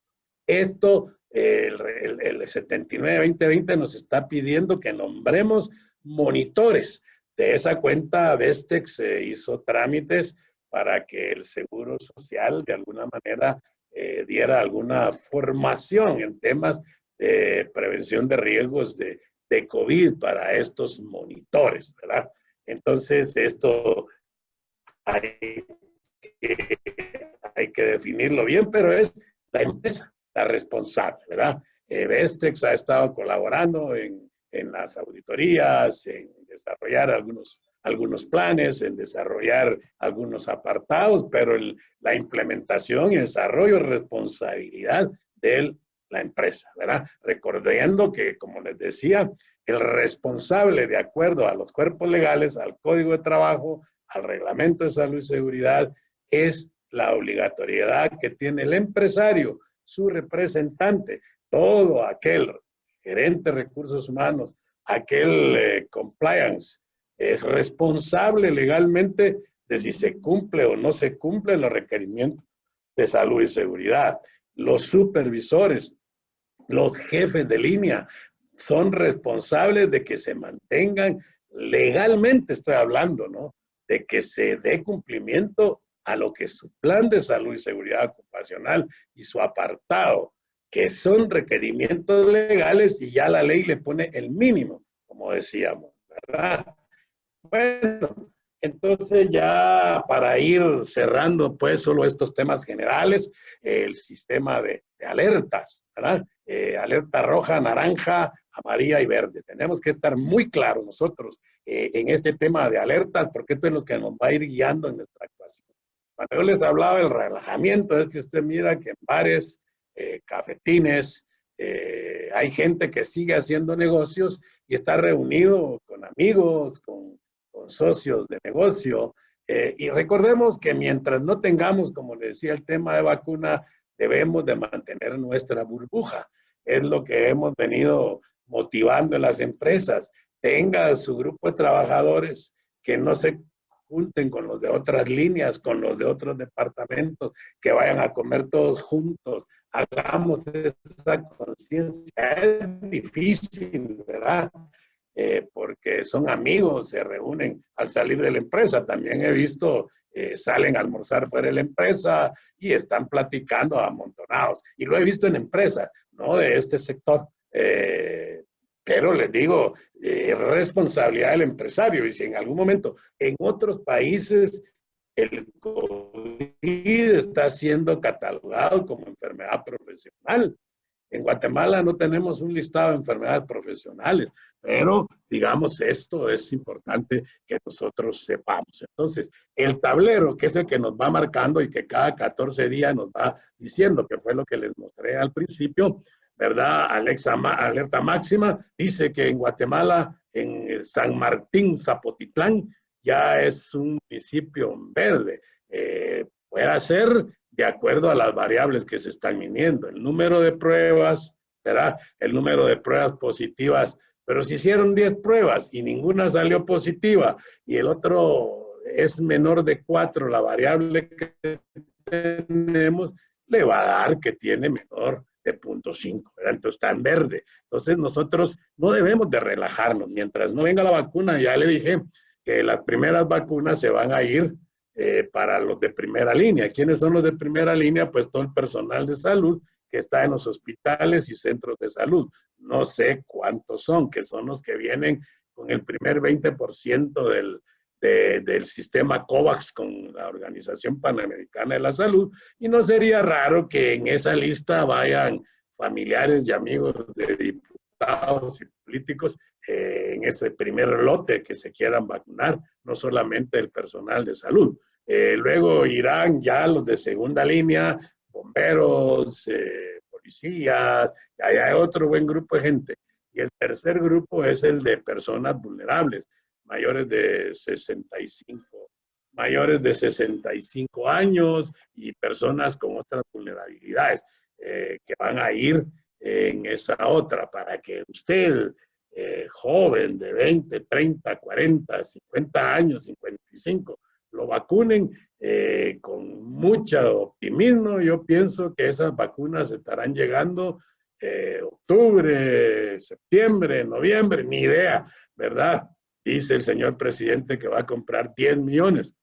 Esto, el 79-2020 nos está pidiendo que nombremos monitores. De esa cuenta, Vestex hizo trámites para que el Seguro Social de alguna manera diera alguna formación en temas de prevención de riesgos de COVID para estos monitores, ¿verdad? Entonces, esto hay que definirlo bien, pero es la empresa la responsable, ¿verdad? Vestex ha estado colaborando en las auditorías, en desarrollar algunos planes, en desarrollar algunos apartados, pero la implementación y desarrollo es responsabilidad de la empresa, ¿verdad? Recordando que, como les decía, el responsable, de acuerdo a los cuerpos legales, al Código de Trabajo, al Reglamento de Salud y Seguridad, es la obligatoriedad que tiene el empresario, su representante, todo aquel gerente de recursos humanos, aquel compliance, es responsable legalmente de si se cumple o no se cumplen los requerimientos de salud y seguridad. Los supervisores, los jefes de línea, son responsables de que se mantengan legalmente, estoy hablando, ¿no? De que se dé cumplimiento a lo que es su plan de salud y seguridad ocupacional y su apartado, que son requerimientos legales y ya la ley le pone el mínimo, como decíamos, ¿verdad? Bueno, entonces ya para ir cerrando pues solo estos temas generales, el sistema de alertas, ¿verdad? Alerta roja, naranja, amarilla y verde. Tenemos que estar muy claros nosotros en este tema de alertas porque esto es lo que nos va a ir guiando en nuestra actuación. Cuando yo les hablaba del relajamiento, es que usted mira que en bares, cafetines, hay gente que sigue haciendo negocios y está reunido con amigos, con socios de negocio. Y recordemos que mientras no tengamos, como le decía, el tema de vacuna, debemos de mantener nuestra burbuja. Es lo que hemos venido motivando en las empresas. Tenga su grupo de trabajadores que no se junten con los de otras líneas, con los de otros departamentos, que vayan a comer todos juntos. Hagamos esa conciencia. Es difícil, ¿verdad? Porque son amigos, se reúnen al salir de la empresa. También he visto, salen a almorzar fuera de la empresa y están platicando amontonados. Y lo he visto en empresas, no de este sector. Pero les digo, responsabilidad del empresario. Y si en algún momento en otros países el COVID está siendo catalogado como enfermedad profesional, en Guatemala no tenemos un listado de enfermedades profesionales, pero digamos esto es importante que nosotros sepamos. Entonces, el tablero, que es el que nos va marcando y que cada 14 días nos va diciendo, que fue lo que les mostré al principio, ¿verdad? Alerta máxima, dice que en Guatemala, en San Martín, Zapotitlán, ya es un municipio verde. Puede ser de acuerdo a las variables que se están midiendo, el número de pruebas, ¿verdad? El número de pruebas positivas, pero si hicieron 10 pruebas y ninguna salió positiva y el otro es menor de 4, la variable que tenemos le va a dar que tiene menor de 0.5, ¿verdad? Entonces está en verde. Entonces nosotros no debemos de relajarnos. Mientras no venga la vacuna, ya le dije que las primeras vacunas se van a ir para los de primera línea. ¿Quiénes son los de primera línea? Pues todo el personal de salud que está en los hospitales y centros de salud. No sé cuántos son, que son los que vienen con el primer 20% del sistema COVAX con la Organización Panamericana de la Salud, y no sería raro que en esa lista vayan familiares y amigos de diputados y políticos en ese primer lote que se quieran vacunar, no solamente el personal de salud. Luego irán ya los de segunda línea, bomberos, policías, y hay otro buen grupo de gente. Y el tercer grupo es el de personas vulnerables, mayores de 65 años y personas con otras vulnerabilidades que van a ir en esa otra, para que usted, joven de 20, 30, 40, 50 años, 55, lo vacunen con mucho optimismo. Yo pienso que esas vacunas estarán llegando octubre, septiembre, noviembre, ni idea, ¿verdad? Dice el señor presidente que va a comprar 10 millones,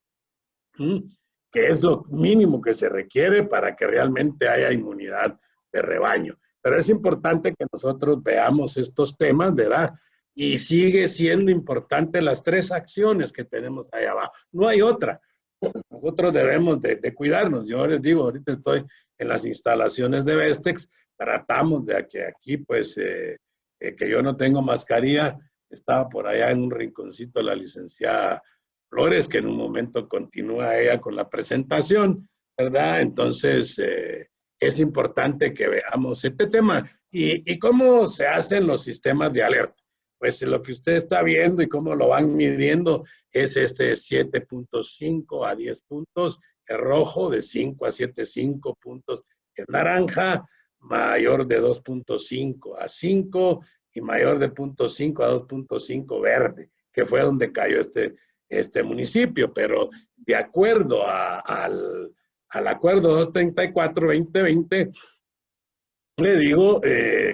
que es lo mínimo que se requiere para que realmente haya inmunidad de rebaño. Pero es importante que nosotros veamos estos temas, ¿verdad? Y sigue siendo importante las tres acciones que tenemos ahí abajo. No hay otra. Nosotros debemos de cuidarnos. Yo les digo, ahorita estoy en las instalaciones de Vestex, tratamos de que aquí, pues, que yo no tengo mascarilla. Estaba por allá en un rinconcito la licenciada Flores, que en un momento continúa ella con la presentación, ¿verdad? Entonces, es importante que veamos este tema. ¿Y cómo se hacen los sistemas de alerta? Pues lo que usted está viendo y cómo lo van midiendo es este 7.5 a 10 puntos, el rojo, de 5 a 7.5 puntos, el naranja, mayor de 2.5 a 5 y mayor de 0.5 a 2.5 verde, que fue donde cayó este municipio. Pero de acuerdo al acuerdo 234-2020, le digo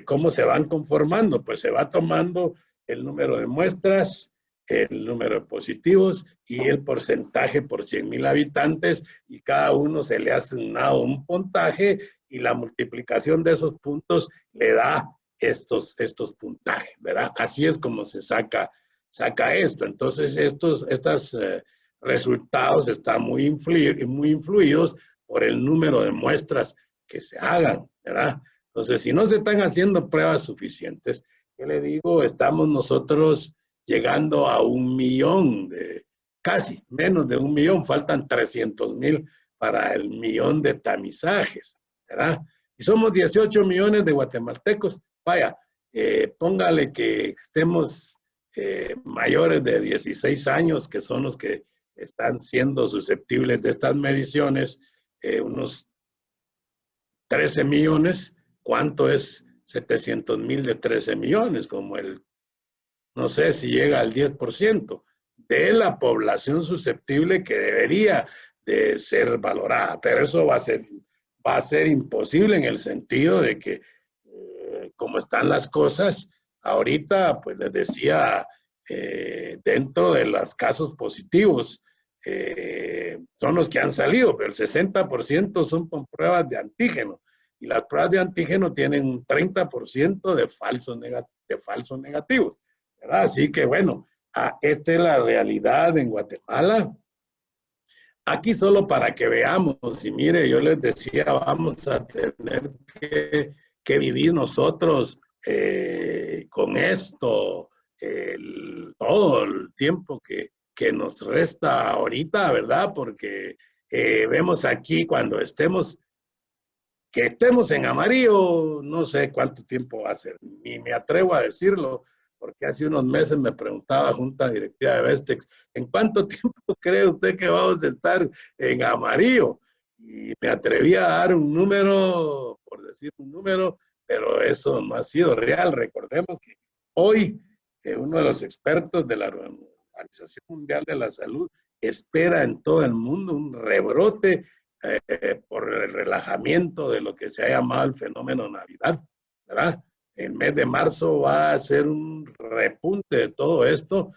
cómo se van conformando. Pues se va tomando el número de muestras, el número de positivos y el porcentaje por 100,000 habitantes, y cada uno se le ha asignado un puntaje y la multiplicación de esos puntos le da estos puntajes, ¿verdad? Así es como se saca esto. Entonces, estos resultados están muy influidos por el número de muestras que se hagan, ¿verdad? Entonces, si no se están haciendo pruebas suficientes, ¿qué le digo? Estamos nosotros llegando a 1,000,000, casi menos de 1,000,000, faltan 300,000 para el 1,000,000 de tamizajes, ¿verdad? Y somos 18 millones de guatemaltecos. Vaya, póngale que estemos mayores de 16 años, que son los que están siendo susceptibles de estas mediciones, unos 13 millones. ¿Cuánto es 700,000 de 13 millones? Como no sé si llega al 10% de la población susceptible que debería de ser valorada. Pero eso va a ser imposible, en el sentido de que, como están las cosas ahorita, pues les decía, dentro de los casos positivos, son los que han salido, pero el 60% son con pruebas de antígeno. Y las pruebas de antígeno tienen un 30% de falsos negativos, ¿verdad? Así que bueno, esta es la realidad en Guatemala. Aquí solo para que veamos, y mire, yo les decía, vamos a tener que vivir nosotros con esto todo el tiempo que nos resta ahorita, ¿verdad? Porque vemos aquí cuando estemos en amarillo, no sé cuánto tiempo va a ser, ni me atrevo a decirlo, porque hace unos meses me preguntaba Junta Directiva de Vestex, ¿en cuánto tiempo cree usted que vamos a estar en amarillo? Y me atreví a dar un número, por decir un número, pero eso no ha sido real. Recordemos que hoy uno de los expertos de la Organización Mundial de la Salud espera en todo el mundo un rebrote por el relajamiento de lo que se ha llamado el fenómeno Navidad, ¿verdad? El mes de marzo va a ser un repunte de todo esto.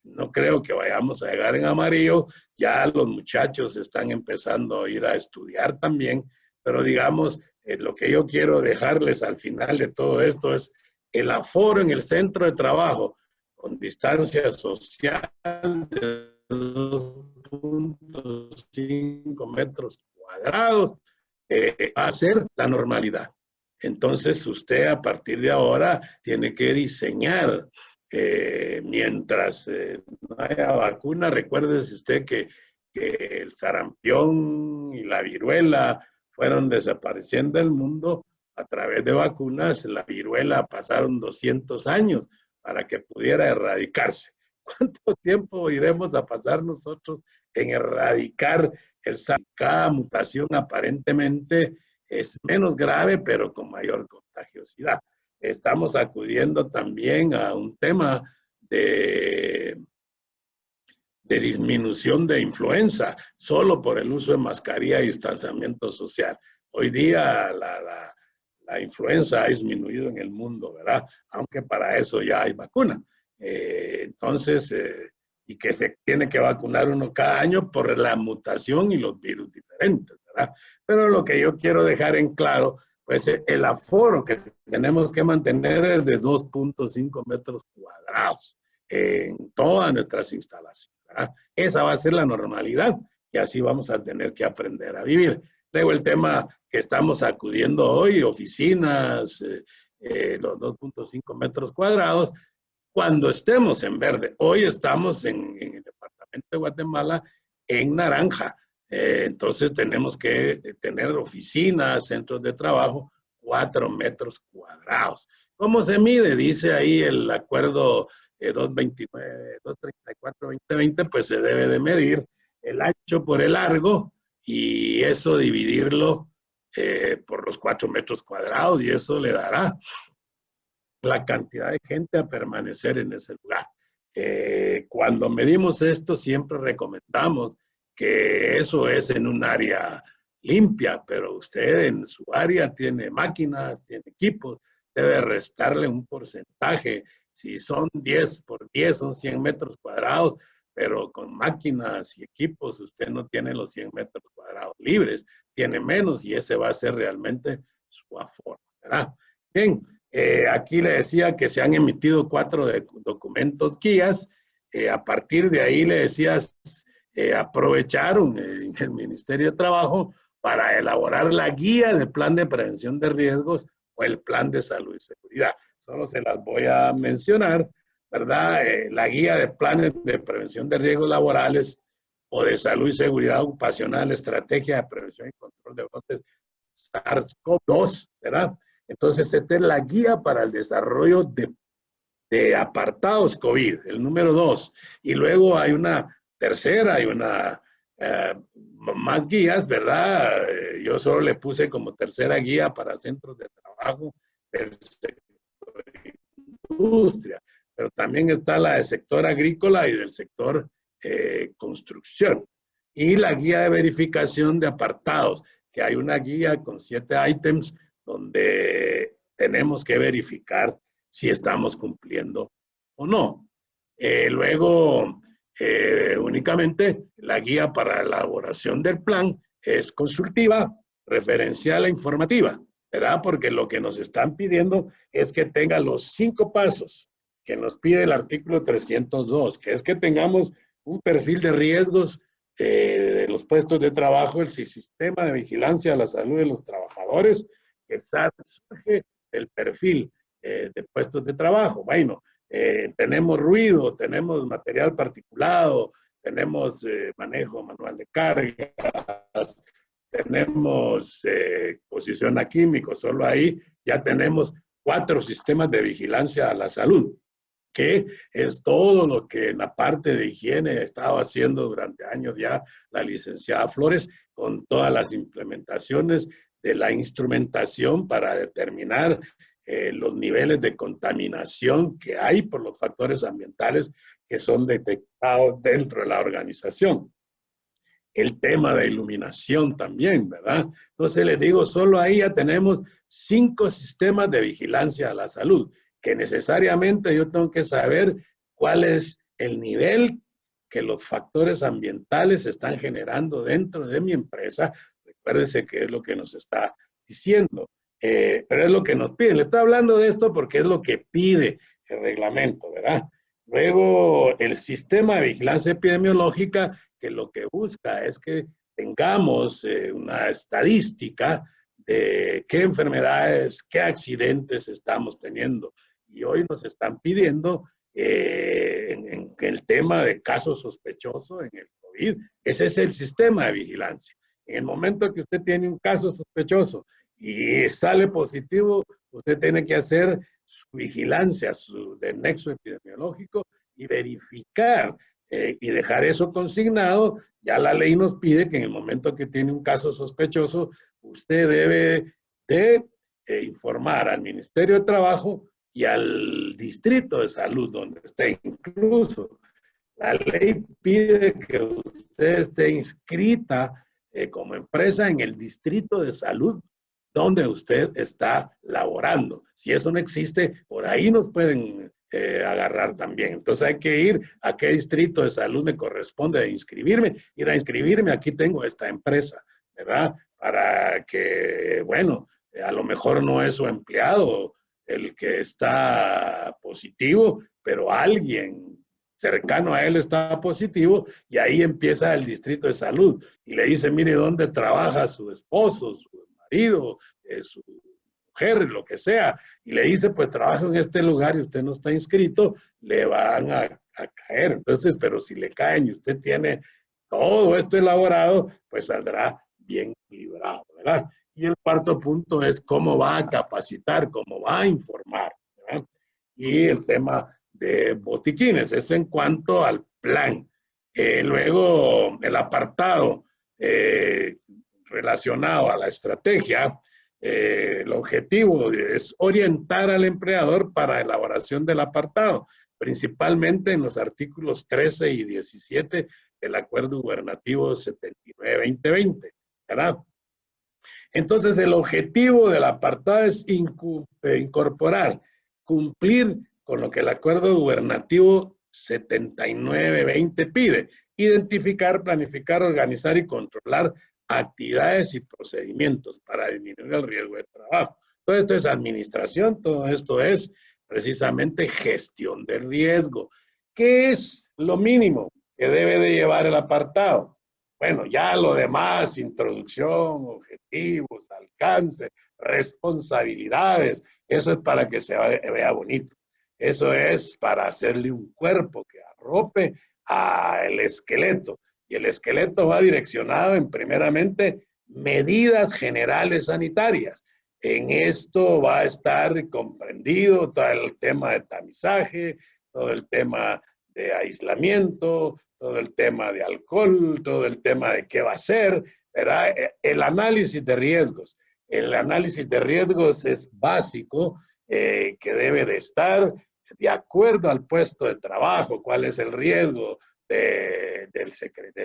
No creo que vayamos a llegar en amarillo. Ya los muchachos están empezando a ir a estudiar también, pero digamos, lo que yo quiero dejarles al final de todo esto es el aforo en el centro de trabajo con distancia social de 2.5 metros cuadrados, va a ser la normalidad. Entonces usted a partir de ahora tiene que diseñar, mientras no haya vacuna, recuérdese usted que el sarampión y la viruela fueron desapareciendo del mundo a través de vacunas. La viruela pasaron 200 años para que pudiera erradicarse. ¿Cuánto tiempo iremos a pasar nosotros en erradicar el SARS? Cada mutación aparentemente es menos grave, pero con mayor contagiosidad. Estamos acudiendo también a un tema de disminución de influenza, solo por el uso de mascarilla y distanciamiento social. Hoy día la influenza ha disminuido en el mundo, ¿verdad? Aunque para eso ya hay vacuna. Entonces, y que se tiene que vacunar uno cada año por la mutación y los virus diferentes, ¿verdad? Pero lo que yo quiero dejar en claro, pues el aforo que tenemos que mantener es de 2.5 metros cuadrados en todas nuestras instalaciones, ¿verdad? Esa va a ser la normalidad y así vamos a tener que aprender a vivir. Luego el tema que estamos acudiendo hoy, oficinas, los 2.5 metros cuadrados, cuando estemos en verde. Hoy estamos en el departamento de Guatemala en naranja. Entonces tenemos que tener oficinas, centros de trabajo, 4 metros cuadrados. ¿Cómo se mide? Dice ahí el acuerdo 234-2020, pues se debe de medir el ancho por el largo y eso dividirlo por los 4 metros cuadrados y eso le dará la cantidad de gente a permanecer en ese lugar. Cuando medimos esto, siempre recomendamos que eso es en un área limpia, pero usted en su área tiene máquinas, tiene equipos, debe restarle un porcentaje. Si son 10 por 10, son 100 metros cuadrados, pero con máquinas y equipos usted no tiene los 100 metros cuadrados libres, tiene menos y ese va a ser realmente su aforo, ¿verdad? Bien. Aquí le decía que se han emitido 4 documentos guías. A partir de ahí le decías, aprovecharon en el Ministerio de Trabajo para elaborar la guía de plan de prevención de riesgos o el plan de salud y seguridad. Solo se las voy a mencionar, ¿verdad? La guía de planes de prevención de riesgos laborales o de salud y seguridad ocupacional, estrategia de prevención y control de brotes SARS-CoV-2, ¿verdad? Entonces, esta es la guía para el desarrollo de apartados COVID, el número 2. Y luego hay una tercera, hay una más guías, ¿verdad? Yo solo le puse como tercera guía para centros de trabajo del sector industria, pero también está la del sector agrícola y del sector construcción. Y la guía de verificación de apartados, que hay una guía con 7 ítems donde tenemos que verificar si estamos cumpliendo o no. Luego, únicamente la guía para la elaboración del plan es consultiva, referencial e informativa, ¿verdad? Porque lo que nos están pidiendo es que tenga los 5 pasos que nos pide el artículo 302, que es que tengamos un perfil de riesgos de los puestos de trabajo, el sistema de vigilancia a la salud de los trabajadores, que surge del perfil de puestos de trabajo. Bueno, tenemos ruido, tenemos material particulado, tenemos manejo manual de cargas, tenemos exposición a químicos, solo ahí ya tenemos 4 sistemas de vigilancia a la salud, que es todo lo que en la parte de higiene estaba haciendo durante años ya la licenciada Flores, con todas las implementaciones de la instrumentación para determinar los niveles de contaminación que hay por los factores ambientales que son detectados dentro de la organización. El tema de iluminación también, ¿verdad? Entonces les digo, solo ahí ya tenemos 5 sistemas de vigilancia a la salud, que necesariamente yo tengo que saber cuál es el nivel que los factores ambientales están generando dentro de mi empresa. Recuérdense que es lo que nos está diciendo, pero es lo que nos piden. Le estoy hablando de esto porque es lo que pide el reglamento, ¿verdad? Luego, el sistema de vigilancia epidemiológica, que lo que busca es que tengamos una estadística de qué enfermedades, qué accidentes estamos teniendo. Y hoy nos están pidiendo en el tema de casos sospechosos en el COVID. Ese es el sistema de vigilancia. En el momento que usted tiene un caso sospechoso y sale positivo, usted tiene que hacer su vigilancia del nexo epidemiológico y verificar y dejar eso consignado. Ya la ley nos pide que en el momento que tiene un caso sospechoso, usted debe de informar al Ministerio de Trabajo y al Distrito de Salud, donde esté. Incluso la ley pide que usted esté inscrita como empresa en el Distrito de Salud donde usted está laborando. Si eso no existe, por ahí nos pueden agarrar también. Entonces hay que ir a qué distrito de salud me corresponde inscribirme, ir a inscribirme, aquí tengo esta empresa, ¿verdad? Para que, bueno, a lo mejor no es su empleado el que está positivo, pero alguien cercano a él está positivo y ahí empieza el distrito de salud y le dice, mire, ¿dónde trabaja su esposo, su marido, su mujer, lo que sea? Y le dice, pues trabajo en este lugar y usted no está inscrito, le van a caer. Entonces, pero si le caen y usted tiene todo esto elaborado, pues saldrá bien librado, ¿verdad? Y el cuarto punto es cómo va a capacitar, cómo va a informar, ¿verdad? Y el tema de botiquines, eso en cuanto al plan. Luego, el apartado relacionado a la estrategia, el objetivo es orientar al empleador para elaboración del apartado, principalmente en los artículos 13 y 17 del Acuerdo Gubernativo 79-2020, ¿verdad? Entonces, el objetivo del apartado es incorporar, cumplir con lo que el Acuerdo Gubernativo 79-20 pide, identificar, planificar, organizar y controlar actividades y procedimientos para disminuir el riesgo de trabajo. Todo esto es administración, todo esto es precisamente gestión de riesgo. ¿Qué es lo mínimo que debe de llevar el apartado? Bueno, ya lo demás, introducción, objetivos, alcance, responsabilidades, eso es para que se vea bonito. Eso es para hacerle un cuerpo que arrope al esqueleto. Y el esqueleto va direccionado en, primeramente, medidas generales sanitarias. En esto va a estar comprendido todo el tema de tamizaje, todo el tema de aislamiento, todo el tema de alcohol, todo el tema de qué va a ser, ¿verdad? El análisis de riesgos. El análisis de riesgos es básico, que debe de estar de acuerdo al puesto de trabajo, cuál es el riesgo de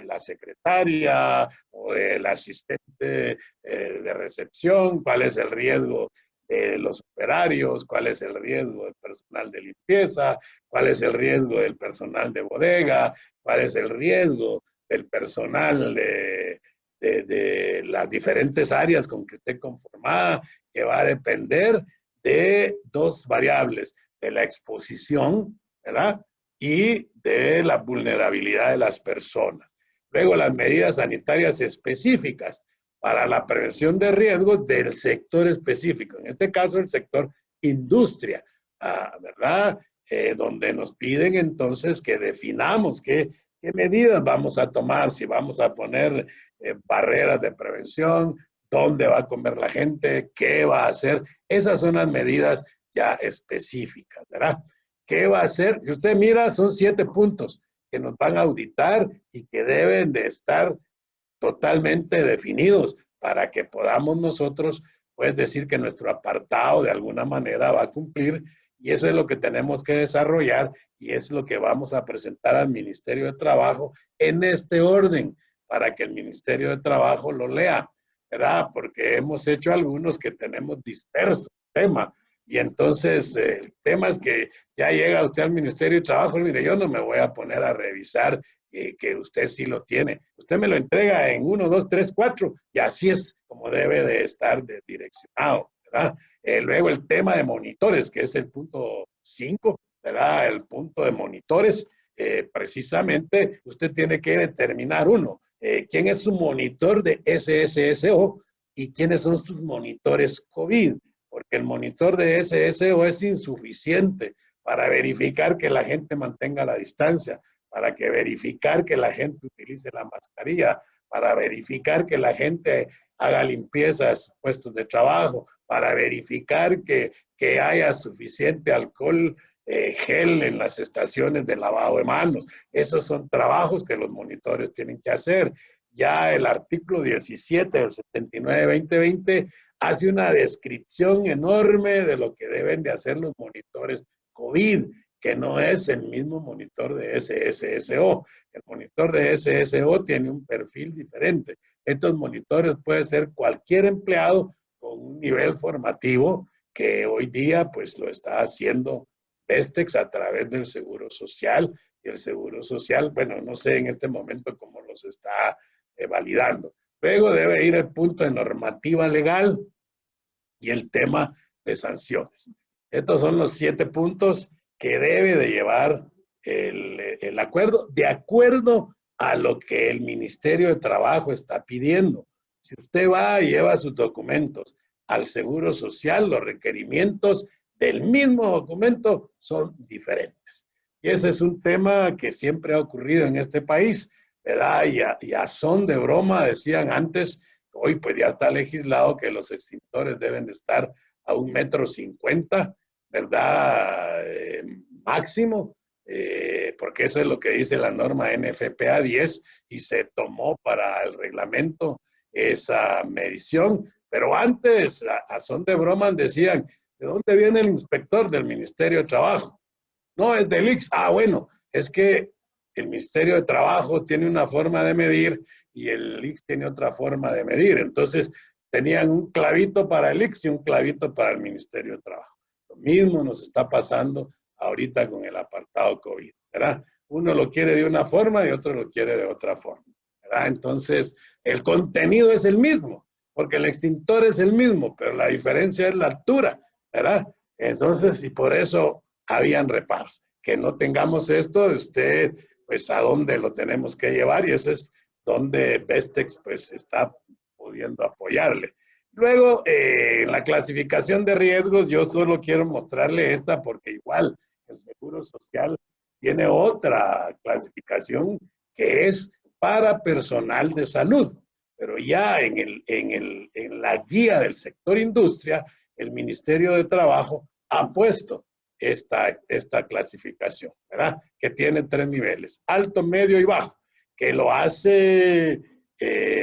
la secretaria o del asistente de recepción, cuál es el riesgo de los operarios, cuál es el riesgo del personal de limpieza, cuál es el riesgo del personal de bodega, cuál es el riesgo del personal de las diferentes áreas con que esté conformada, que va a depender de dos variables, de la exposición, ¿verdad? Y de la vulnerabilidad de las personas. Luego, las medidas sanitarias específicas para la prevención de riesgos del sector específico, en este caso el sector industria, ¿verdad? Donde nos piden entonces que definamos qué medidas vamos a tomar, si vamos a poner barreras de prevención, dónde va a comer la gente, qué va a hacer. Esas son las medidas ya específicas, ¿verdad? ¿Qué va a hacer? Si usted mira, son 7 puntos que nos van a auditar y que deben de estar totalmente definidos para que podamos nosotros, pues, decir que nuestro apartado de alguna manera va a cumplir, y eso es lo que tenemos que desarrollar y es lo que vamos a presentar al Ministerio de Trabajo en este orden para que el Ministerio de Trabajo lo lea, ¿verdad? Porque hemos hecho algunos que tenemos disperso el tema. Y entonces el tema es que ya llega usted al Ministerio de Trabajo y mire, yo no me voy a poner a revisar que usted sí lo tiene. Usted me lo entrega en 1, 2, 3, 4 y así es como debe de estar direccionado, ¿verdad? Luego el tema de monitores, que es el punto 5, ¿verdad? El punto de monitores, precisamente usted tiene que determinar uno, quién es su monitor de SSSO y quiénes son sus monitores COVID, porque el monitor de SSO es insuficiente para verificar que la gente mantenga la distancia, para que verificar que la gente utilice la mascarilla, para verificar que la gente haga limpieza de sus puestos de trabajo, para verificar que haya suficiente alcohol gel en las estaciones de lavado de manos. Esos son trabajos que los monitores tienen que hacer. Ya el artículo 17 del 79-2020 hace una descripción enorme de lo que deben de hacer los monitores COVID, que no es el mismo monitor de SSSO. El monitor de SSO tiene un perfil diferente. Estos monitores puede ser cualquier empleado con un nivel formativo que hoy día pues lo está haciendo Vestex a través del Seguro Social. Y el Seguro Social, bueno, no sé en este momento cómo los está validando. Luego debe ir el punto de normativa legal y el tema de sanciones. Estos son los 7 puntos que debe de llevar el acuerdo, de acuerdo a lo que el Ministerio de Trabajo está pidiendo. Si usted va y lleva sus documentos al Seguro Social, los requerimientos del mismo documento son diferentes. Y ese es un tema que siempre ha ocurrido en este país, ¿verdad? Y a son de broma decían antes, hoy pues ya está legislado que los extintores deben de estar a 1,50 m, ¿verdad? Máximo, porque eso es lo que dice la norma NFPA 10 y se tomó para el reglamento esa medición. Pero antes, a son de broma decían, ¿de dónde viene el inspector del Ministerio de Trabajo? No, es del ICS. Ah, bueno, es que el Ministerio de Trabajo tiene una forma de medir y el ICS tiene otra forma de medir. Entonces, tenían un clavito para el ICS y un clavito para el Ministerio de Trabajo. Lo mismo nos está pasando ahorita con el apartado COVID, ¿verdad? Uno lo quiere de una forma y otro lo quiere de otra forma, ¿verdad? Entonces, el contenido es el mismo, porque el extintor es el mismo, pero la diferencia es la altura, ¿verdad? Entonces, y por eso habían reparos. Que no tengamos esto, usted, pues, ¿a dónde lo tenemos que llevar? Y eso es donde Vestex, pues, está pudiendo apoyarle. Luego, en la clasificación de riesgos, yo solo quiero mostrarle esta porque igual el Seguro Social tiene otra clasificación que es para personal de salud. Pero ya en la guía del sector industria, el Ministerio de Trabajo ha puesto esta clasificación, ¿verdad? Que tiene 3 niveles, alto, medio y bajo, que lo hace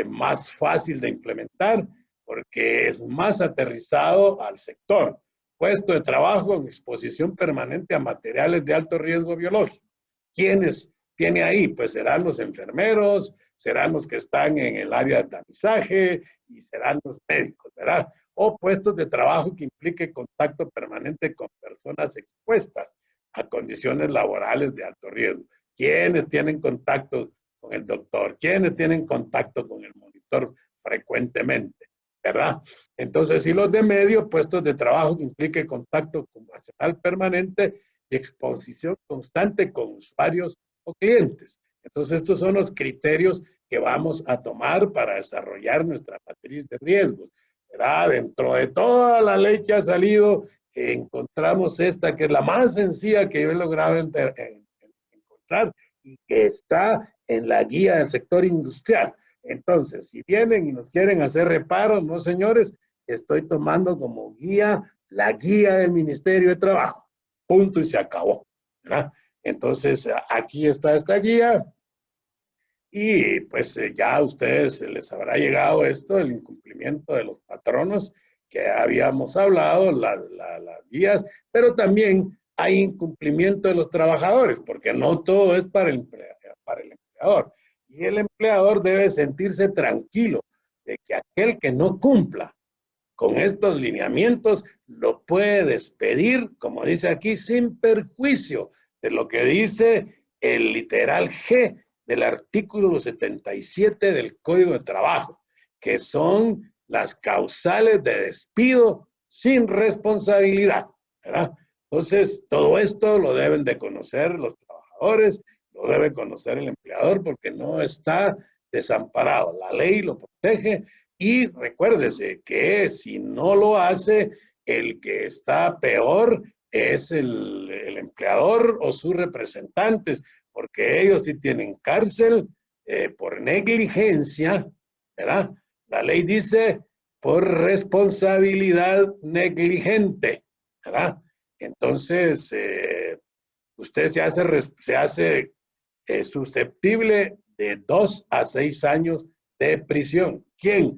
más fácil de implementar porque es más aterrizado al sector. Puesto de trabajo en exposición permanente a materiales de alto riesgo biológico. ¿Quiénes tiene ahí? Pues serán los enfermeros, serán los que están en el área de tamizaje y serán los médicos, ¿verdad? O puestos de trabajo que implique contacto permanente con personas expuestas a condiciones laborales de alto riesgo. ¿Quiénes tienen contacto con el doctor? ¿Quiénes tienen contacto con el monitor frecuentemente? ¿Verdad? Entonces, y los de medio, puestos de trabajo que implique contacto ocupacional permanente y exposición constante con usuarios o clientes. Entonces, estos son los criterios que vamos a tomar para desarrollar nuestra matriz de riesgos. ¿Verdad? Dentro de toda la ley que ha salido, encontramos esta, que es la más sencilla que yo he logrado encontrar y que está en la guía del sector industrial. Entonces, si vienen y nos quieren hacer reparos, no señores, estoy tomando como guía la guía del Ministerio de Trabajo. Punto y se acabó, ¿verdad? Entonces, aquí está esta guía y pues ya a ustedes les habrá llegado esto, el incumplimiento de los patronos que habíamos hablado, las guías, pero también hay incumplimiento de los trabajadores, porque no todo es para el empleador. Y el empleador debe sentirse tranquilo de que aquel que no cumpla con estos lineamientos lo puede despedir, como dice aquí, sin perjuicio de lo que dice el literal G del artículo 77 del Código de Trabajo, que son las causales de despido sin responsabilidad, ¿verdad? Entonces, todo esto lo deben de conocer los trabajadores, lo debe conocer el empleador, porque no está desamparado. La ley lo protege y recuérdese que si no lo hace, el que está peor es el empleador o sus representantes, porque ellos sí tienen cárcel por negligencia, ¿verdad? La ley dice por responsabilidad negligente, ¿verdad? Entonces, usted se hace susceptible de 2 a 6 años de prisión. ¿Quién?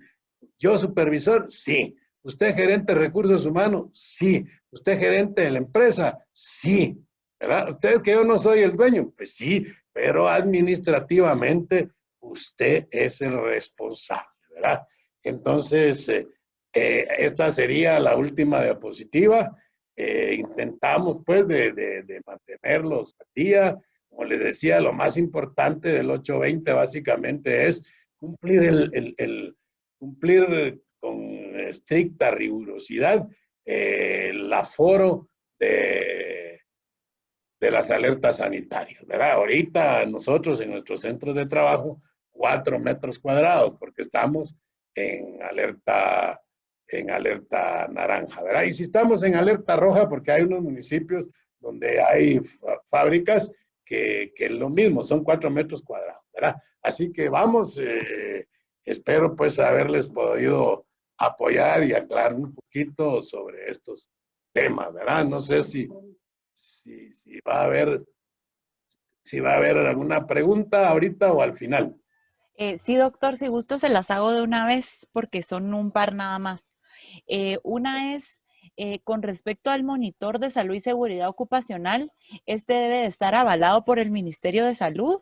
¿Yo supervisor? Sí. ¿Usted gerente de recursos humanos? Sí. ¿Usted gerente de la empresa? Sí. ¿Verdad? ¿Usted que yo no soy el dueño? Pues sí, pero administrativamente usted es el responsable, ¿verdad? Entonces, esta sería la última diapositiva. Intentamos pues de mantenerlos a día. Como les decía, lo más importante del 820 básicamente es cumplir cumplir con estricta rigurosidad el aforo de las alertas sanitarias, ¿verdad? Ahorita nosotros en nuestros centros de trabajo, 4 metros cuadrados, porque estamos en alerta naranja, ¿verdad? Y si estamos en alerta roja, porque hay unos municipios donde hay fábricas que es lo mismo, son 4 metros cuadrados, ¿verdad? Así que vamos, espero pues haberles podido apoyar y aclarar un poquito sobre estos temas, ¿verdad? No sé si va a haber, si va a haber alguna pregunta ahorita o al final. Sí, doctor, si gusta se las hago de una vez porque son un par nada más. Una es con respecto al monitor de salud y seguridad ocupacional, este debe de estar avalado por el Ministerio de Salud.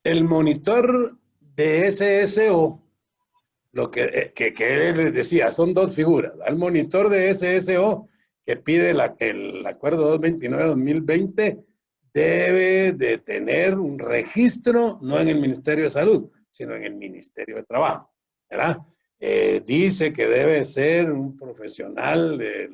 El monitor de SSO, lo que les decía, son dos figuras. El monitor de SSO que pide el acuerdo 229-2020 debe de tener un registro, no en el Ministerio de Salud, sino en el Ministerio de Trabajo, ¿verdad? Dice que debe ser un profesional de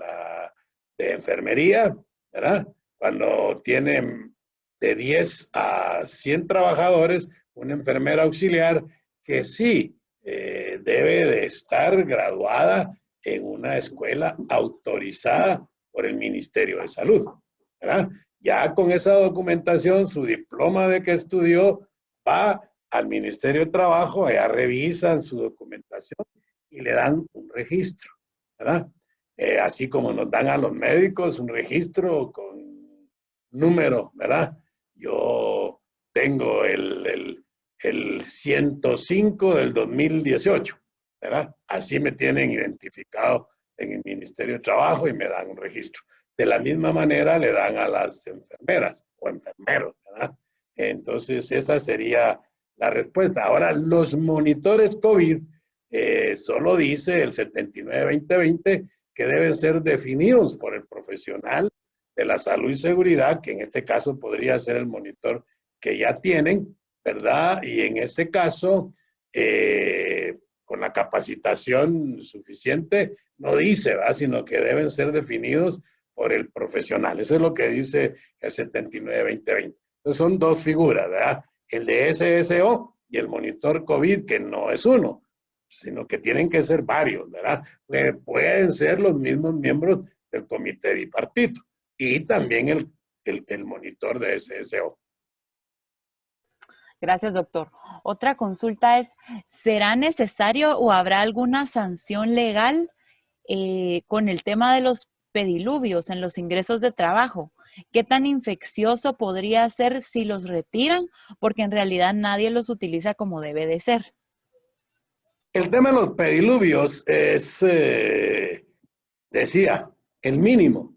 enfermería, ¿verdad? Cuando tienen de 10 a 100 trabajadores, una enfermera auxiliar que sí debe de estar graduada en una escuela autorizada por el Ministerio de Salud, ¿verdad? Ya con esa documentación, su diploma de que estudió va al Ministerio de Trabajo, allá revisan su documentación y le dan un registro, ¿verdad? Así como nos dan a los médicos un registro con número, ¿verdad? Yo tengo el 105 del 2018, ¿verdad? Así me tienen identificado en el Ministerio de Trabajo y me dan un registro. De la misma manera le dan a las enfermeras o enfermeros, ¿verdad? Entonces, esa sería la respuesta. Ahora, los monitores COVID, solo dice el 79-2020 que deben ser definidos por el profesional de la salud y seguridad, que en este caso podría ser el monitor que ya tienen, ¿verdad? Y en este caso, con la capacitación suficiente, no dice, ¿verdad? Sino que deben ser definidos por el profesional. Eso es lo que dice el 79-2020. Entonces son dos figuras, ¿verdad? El de SSO y el monitor COVID, que no es uno, sino que tienen que ser varios, ¿verdad? Pueden ser los mismos miembros del comité bipartito y también el monitor de SSO. Gracias, doctor. Otra consulta es, ¿será necesario o habrá alguna sanción legal con el tema de los pediluvios en los ingresos de trabajo? ¿Qué tan infeccioso podría ser si los retiran? Porque en realidad nadie los utiliza como debe de ser. El tema de los pediluvios es, decía, el mínimo,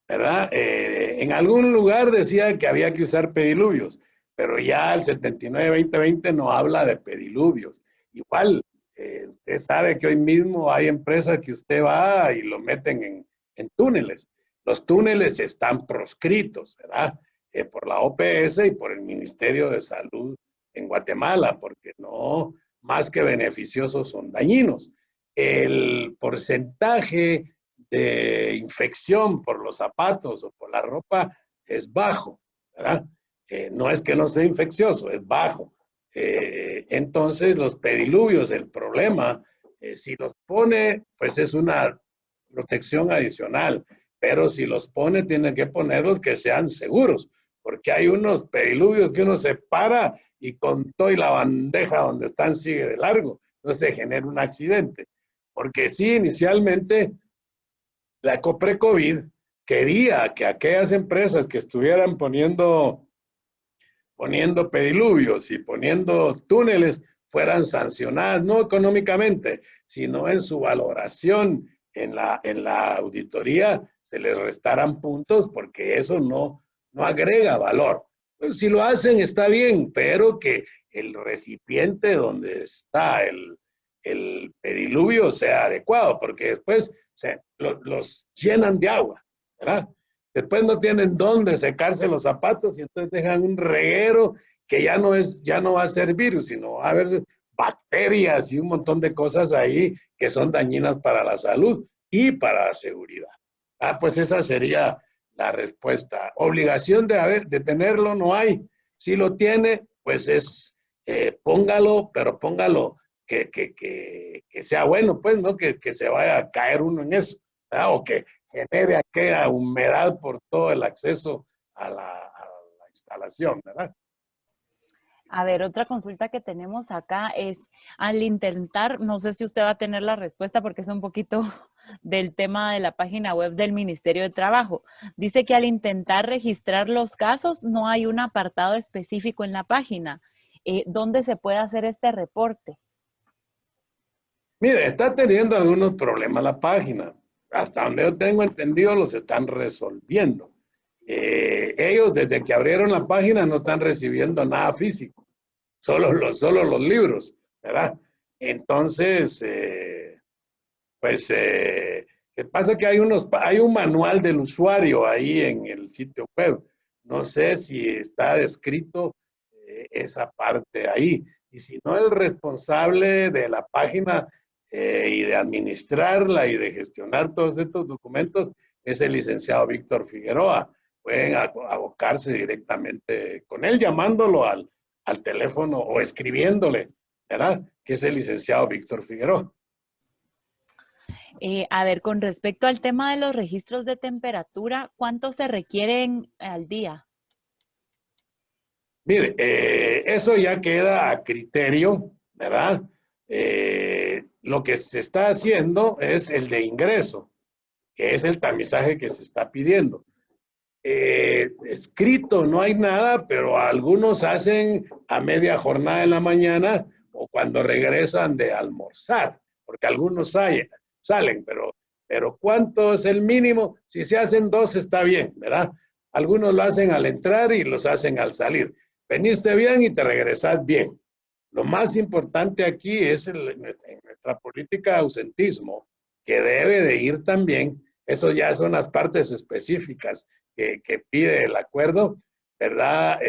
¿verdad? En algún lugar decía que había que usar pediluvios, pero ya el 79-2020 no habla de pediluvios. Igual, usted sabe que hoy mismo hay empresas que usted va y lo meten en túneles. Los túneles están proscritos, ¿verdad? Por la OPS y por el Ministerio de Salud en Guatemala, porque no, más que beneficiosos, son dañinos. El porcentaje de infección por los zapatos o por la ropa es bajo, ¿verdad? No es que no sea infeccioso, es bajo. Entonces, los pediluvios, el problema, si los pone, pues es una protección adicional, pero si los pone, tienen que ponerlos que sean seguros, porque hay unos pediluvios que uno se para y con todo y la bandeja donde están sigue de largo, entonces se genera un accidente. Porque sí, inicialmente la COPRECOVID quería que aquellas empresas que estuvieran poniendo pediluvios y poniendo túneles fueran sancionadas, no económicamente, sino en su valoración en la auditoría, se les restaran puntos porque eso no agrega valor. Pues si lo hacen está bien, pero que el recipiente donde está el pediluvio sea adecuado, porque después los llenan de agua, ¿verdad? Después no tienen dónde secarse los zapatos y entonces dejan un reguero que ya no va a ser virus, sino va a haber bacterias y un montón de cosas ahí que son dañinas para la salud y para la seguridad. Pues esa sería la respuesta. Obligación de tenerlo no hay. Si lo tiene, pues póngalo, pero póngalo que sea bueno, pues, ¿no? Que se vaya a caer uno en eso, ¿verdad? O que genere aquella humedad por todo el acceso a la instalación, ¿verdad? A ver, otra consulta que tenemos acá es, al intentar, no sé si usted va a tener la respuesta porque es un poquito del tema de la página web del Ministerio de Trabajo. Dice que al intentar registrar los casos no hay un apartado específico en la página. ¿Dónde se puede hacer este reporte? Mire, está teniendo algunos problemas la página. Hasta donde yo tengo entendido, los están resolviendo. Ellos, desde que abrieron la página, no están recibiendo nada físico, solo los libros, ¿verdad? Entonces, pues, ¿qué pasa? Que hay un manual del usuario ahí en el sitio web. No sé si está descrito esa parte ahí. Y si no, el responsable de la página y de administrarla y de gestionar todos estos documentos es el licenciado Víctor Figueroa. Pueden abocarse directamente con él, llamándolo al teléfono o escribiéndole, ¿verdad? Que es el licenciado Víctor Figueroa. A ver, con respecto al tema de los registros de temperatura, ¿cuántos se requieren al día? Mire, eso ya queda a criterio, ¿verdad? Lo que se está haciendo es el de ingreso, que es el tamizaje que se está pidiendo. Escrito no hay nada, pero algunos hacen a media jornada en la mañana o cuando regresan de almorzar, porque algunos salen, pero ¿cuánto es el mínimo? Si se hacen dos está bien, ¿verdad? Algunos lo hacen al entrar y los hacen al salir. Veniste bien y te regresas bien. Lo más importante aquí es en nuestra política de ausentismo, que debe de ir también, eso ya son las partes específicas que pide el acuerdo, ¿verdad?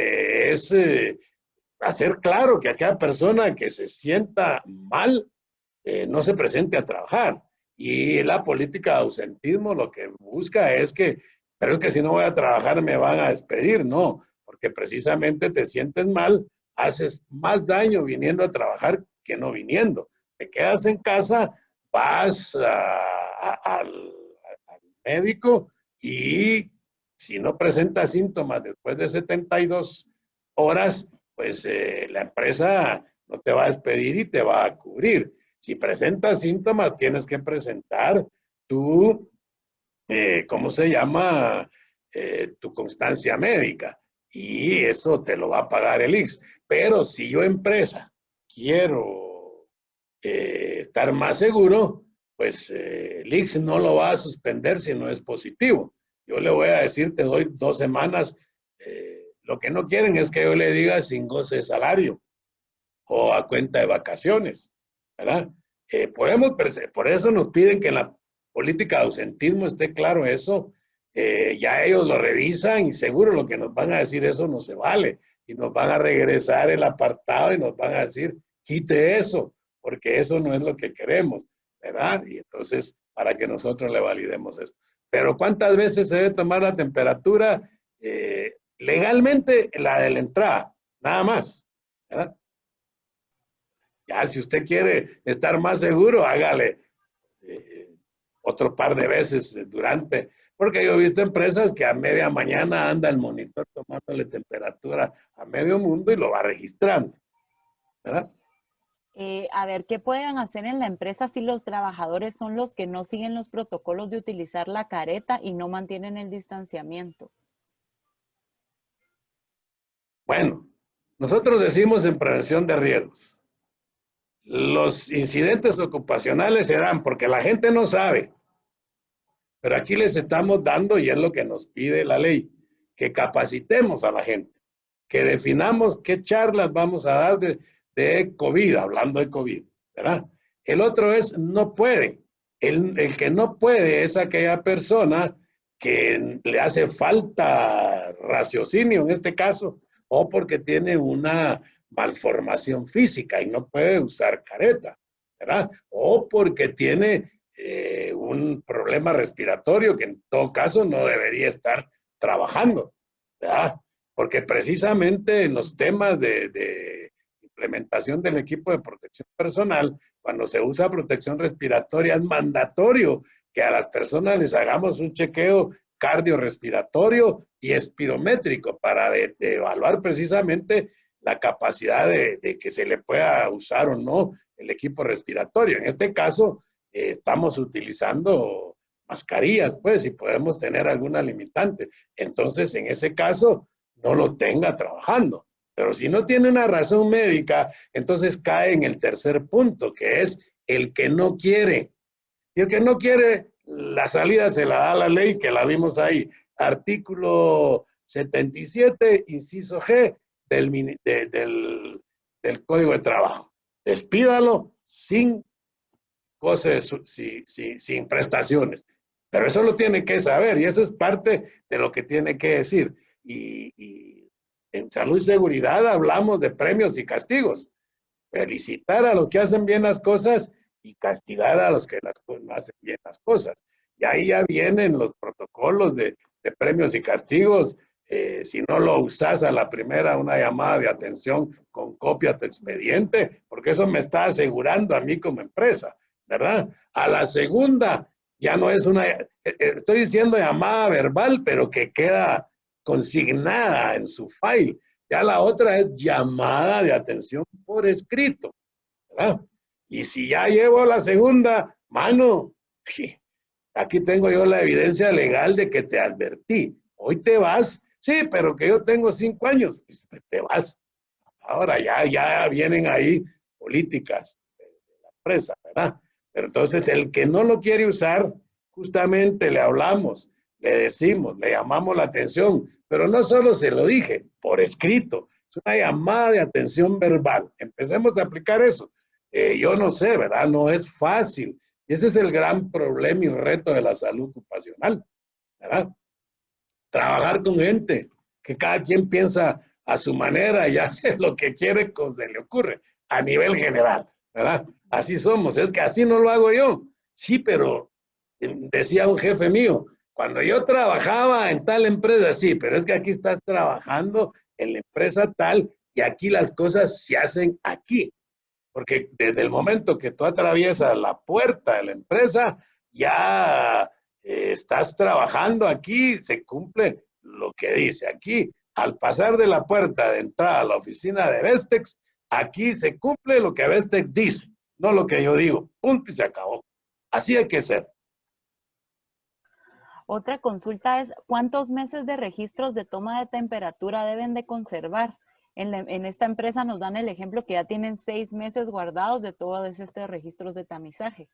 Hacer claro que aquella persona que se sienta mal no se presente a trabajar. Y la política de ausentismo lo que busca es que, pero es que si no voy a trabajar me van a despedir, no, porque precisamente te sientes mal, haces más daño viniendo a trabajar que no viniendo. Te quedas en casa, vas al médico y si no presentas síntomas después de 72 horas, pues la empresa no te va a despedir y te va a cubrir. Si presentas síntomas, tienes que presentar tu, ¿cómo se llama? Tu constancia médica. Y eso te lo va a pagar el IX. Pero si yo, empresa, quiero estar más seguro, pues el IX no lo va a suspender si no es positivo. Yo le voy a decir, te doy 2 semanas. Lo que no quieren es que yo le diga sin goce de salario o a cuenta de vacaciones, ¿verdad? Por eso nos piden que en la política de ausentismo esté claro eso. Ya ellos lo revisan y seguro lo que nos van a decir eso no se vale. Y nos van a regresar el apartado y nos van a decir, quite eso, porque eso no es lo que queremos, ¿verdad? Y entonces para que nosotros le validemos esto. Pero ¿cuántas veces se debe tomar la temperatura? Legalmente, la de la entrada, nada más, ¿verdad? Ya, si usted quiere estar más seguro, hágale otro par de veces durante, porque yo he visto empresas que a media mañana anda el monitor tomándole temperatura a medio mundo y lo va registrando, ¿verdad? A ver, ¿qué pueden hacer en la empresa si los trabajadores son los que no siguen los protocolos de utilizar la careta y no mantienen el distanciamiento? Bueno, nosotros decimos en prevención de riesgos. Los incidentes ocupacionales se dan porque la gente no sabe, pero aquí les estamos dando, y es lo que nos pide la ley, que capacitemos a la gente, que definamos qué charlas vamos a dar de COVID, hablando de COVID, ¿verdad? El otro es no puede. El que no puede es aquella persona que le hace falta raciocinio en este caso, o porque tiene una malformación física y no puede usar careta, ¿verdad? O porque tiene un problema respiratorio que en todo caso no debería estar trabajando, ¿verdad? Porque precisamente en los temas de implementación del equipo de protección personal, cuando se usa protección respiratoria, es mandatorio que a las personas les hagamos un chequeo cardiorrespiratorio y espirométrico para de evaluar precisamente la capacidad de que se le pueda usar o no el equipo respiratorio. En este caso, estamos utilizando mascarillas, pues, y podemos tener alguna limitante. Entonces, en ese caso, no lo tenga trabajando. Pero si no tiene una razón médica, entonces cae en el tercer punto, que es el que no quiere. Y el que no quiere, la salida se la da la ley, que la vimos ahí. Artículo 77, inciso G, del Código de Trabajo. Despídalo sin cosas, sin prestaciones. Pero eso lo tiene que saber y eso es parte de lo que tiene que decir. Y en salud y seguridad hablamos de premios y castigos. Felicitar a los que hacen bien las cosas y castigar a los que no hacen bien las cosas. Y ahí ya vienen los protocolos de premios y castigos. Si no lo usas a la primera, una llamada de atención con copia a tu expediente, porque eso me está asegurando a mí como empresa, ¿verdad? A la segunda, ya no es una, estoy diciendo llamada verbal, pero que queda consignada en su file. Ya la otra es llamada de atención por escrito, ¿verdad? Y si ya llevo la segunda, mano, aquí tengo yo la evidencia legal de que te advertí. Hoy te vas, sí, pero que yo tengo 5 años, pues te vas. Ahora ya vienen ahí políticas de la empresa, ¿verdad? Pero entonces el que no lo quiere usar, justamente le hablamos, le decimos, le llamamos la atención, pero no solo se lo dije, por escrito, es una llamada de atención verbal. Empecemos a aplicar eso. Yo no sé, ¿verdad? No es fácil. Y ese es el gran problema y reto de la salud ocupacional, ¿verdad? Trabajar con gente, que cada quien piensa a su manera y hace lo que quiere que se le ocurre, a nivel general, ¿verdad? Así somos, es que así no lo hago yo. Sí, pero decía un jefe mío, cuando yo trabajaba en tal empresa, sí, pero es que aquí estás trabajando en la empresa tal y aquí las cosas se hacen aquí. Porque desde el momento que tú atraviesas la puerta de la empresa, ya estás trabajando aquí, se cumple lo que dice aquí. Al pasar de la puerta de entrada a la oficina de Vestex, aquí se cumple lo que Vestex dice, no lo que yo digo. Punto y se acabó. Así hay que ser. Otra consulta es, ¿cuántos meses de registros de toma de temperatura deben de conservar? En esta empresa nos dan el ejemplo que ya tienen 6 meses guardados de todos estos registros de tamizaje.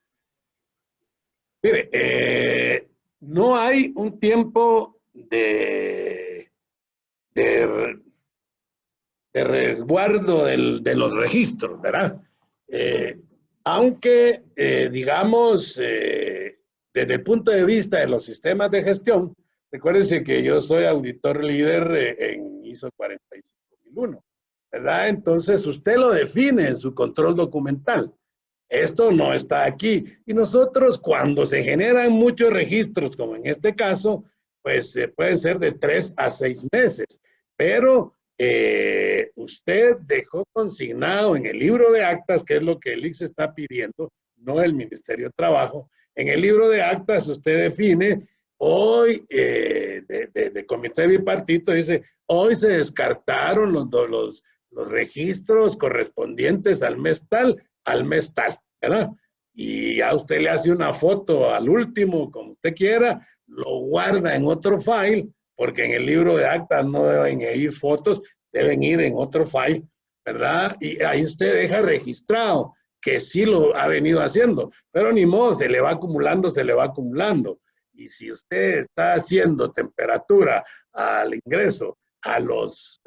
Mire, no hay un tiempo de resguardo de los registros, ¿verdad? Aunque, digamos, desde el punto de vista de los sistemas de gestión, recuérdense que yo soy auditor líder en ISO 45001, ¿verdad? Entonces, usted lo define en su control documental. Esto no está aquí. Y nosotros, cuando se generan muchos registros, como en este caso, pues pueden ser de 3 a 6 meses. Pero usted dejó consignado en el libro de actas, que es lo que el ICS está pidiendo, no el Ministerio de Trabajo. En el libro de actas usted define, hoy, de comité bipartito, dice, hoy se descartaron los registros correspondientes al mes tal, ¿verdad? Y a usted le hace una foto al último, como usted quiera, lo guarda en otro file, porque en el libro de actas no deben ir fotos, deben ir en otro file, ¿verdad? Y ahí usted deja registrado que sí lo ha venido haciendo, pero ni modo, se le va acumulando, se le va acumulando. Y si usted está haciendo temperatura al ingreso a los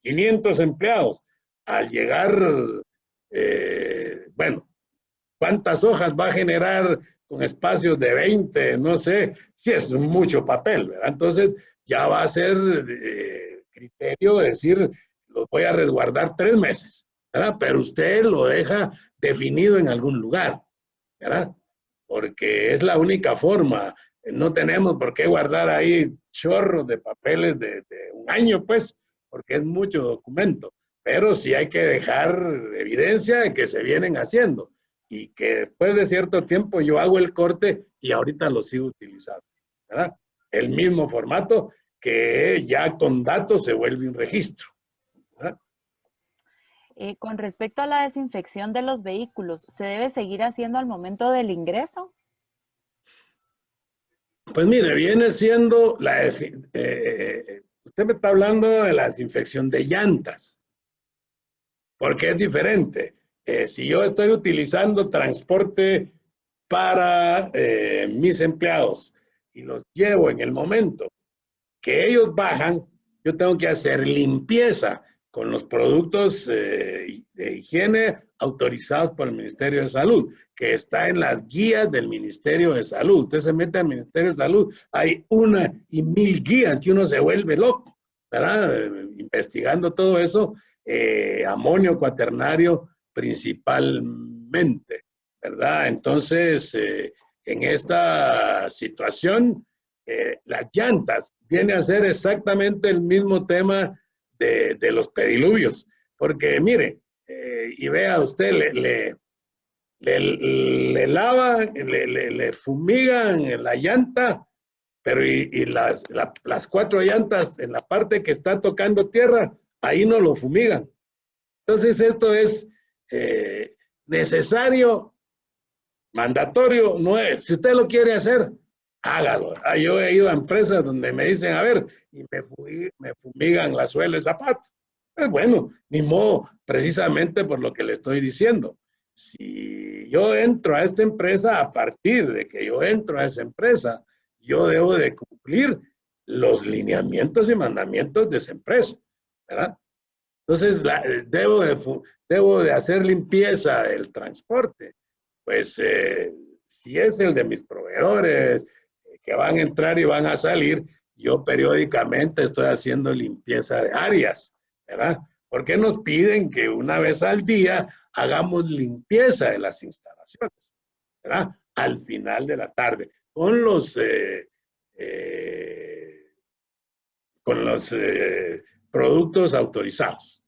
500 empleados, al llegar, bueno, ¿cuántas hojas va a generar con espacios de 20? No sé, si es mucho papel, ¿verdad? Entonces ya va a ser criterio de decir, lo voy a resguardar 3 meses, ¿verdad? Pero usted lo deja definido en algún lugar, ¿verdad? Porque es la única forma. No tenemos por qué guardar ahí chorros de papeles de 1 año, pues, porque es mucho documento. Pero sí hay que dejar evidencia de que se vienen haciendo y que después de cierto tiempo yo hago el corte y ahorita lo sigo utilizando, ¿verdad? El mismo formato que ya con datos se vuelve un registro, ¿verdad? Con respecto a la desinfección de los vehículos, ¿se debe seguir haciendo al momento del ingreso? Pues mire, viene siendo usted me está hablando de la desinfección de llantas, porque es diferente. Si yo estoy utilizando transporte para mis empleados y los llevo en el momento que ellos bajan, yo tengo que hacer limpieza con los productos de higiene autorizados por el Ministerio de Salud, que está en las guías del Ministerio de Salud. Usted se mete al Ministerio de Salud, hay 1,000 guías que uno se vuelve loco, ¿verdad? Investigando todo eso, amonio cuaternario principalmente, ¿verdad? Entonces, en esta situación, las llantas viene a ser exactamente el mismo tema de los pediluvios, porque mire, y vea usted, le lavan, le fumigan la llanta, pero y las 4 llantas en la parte que está tocando tierra, ahí no lo fumigan. Entonces esto es necesario, mandatorio, no es. Si usted lo quiere hacer, hágalo. Yo he ido a empresas donde me dicen, a ver, y me fumigan la suela de zapato. Pues bueno, ni modo, precisamente por lo que le estoy diciendo. Si yo entro a esta empresa, a partir de que yo entro a esa empresa, yo debo de cumplir los lineamientos y mandamientos de esa empresa, ¿verdad? Entonces, debo de hacer limpieza del transporte. Pues si es el de mis proveedores que van a entrar y van a salir, yo periódicamente estoy haciendo limpieza de áreas, ¿verdad? Porque nos piden que una vez al día hagamos limpieza de las instalaciones, ¿verdad? Al final de la tarde, con los productos autorizados.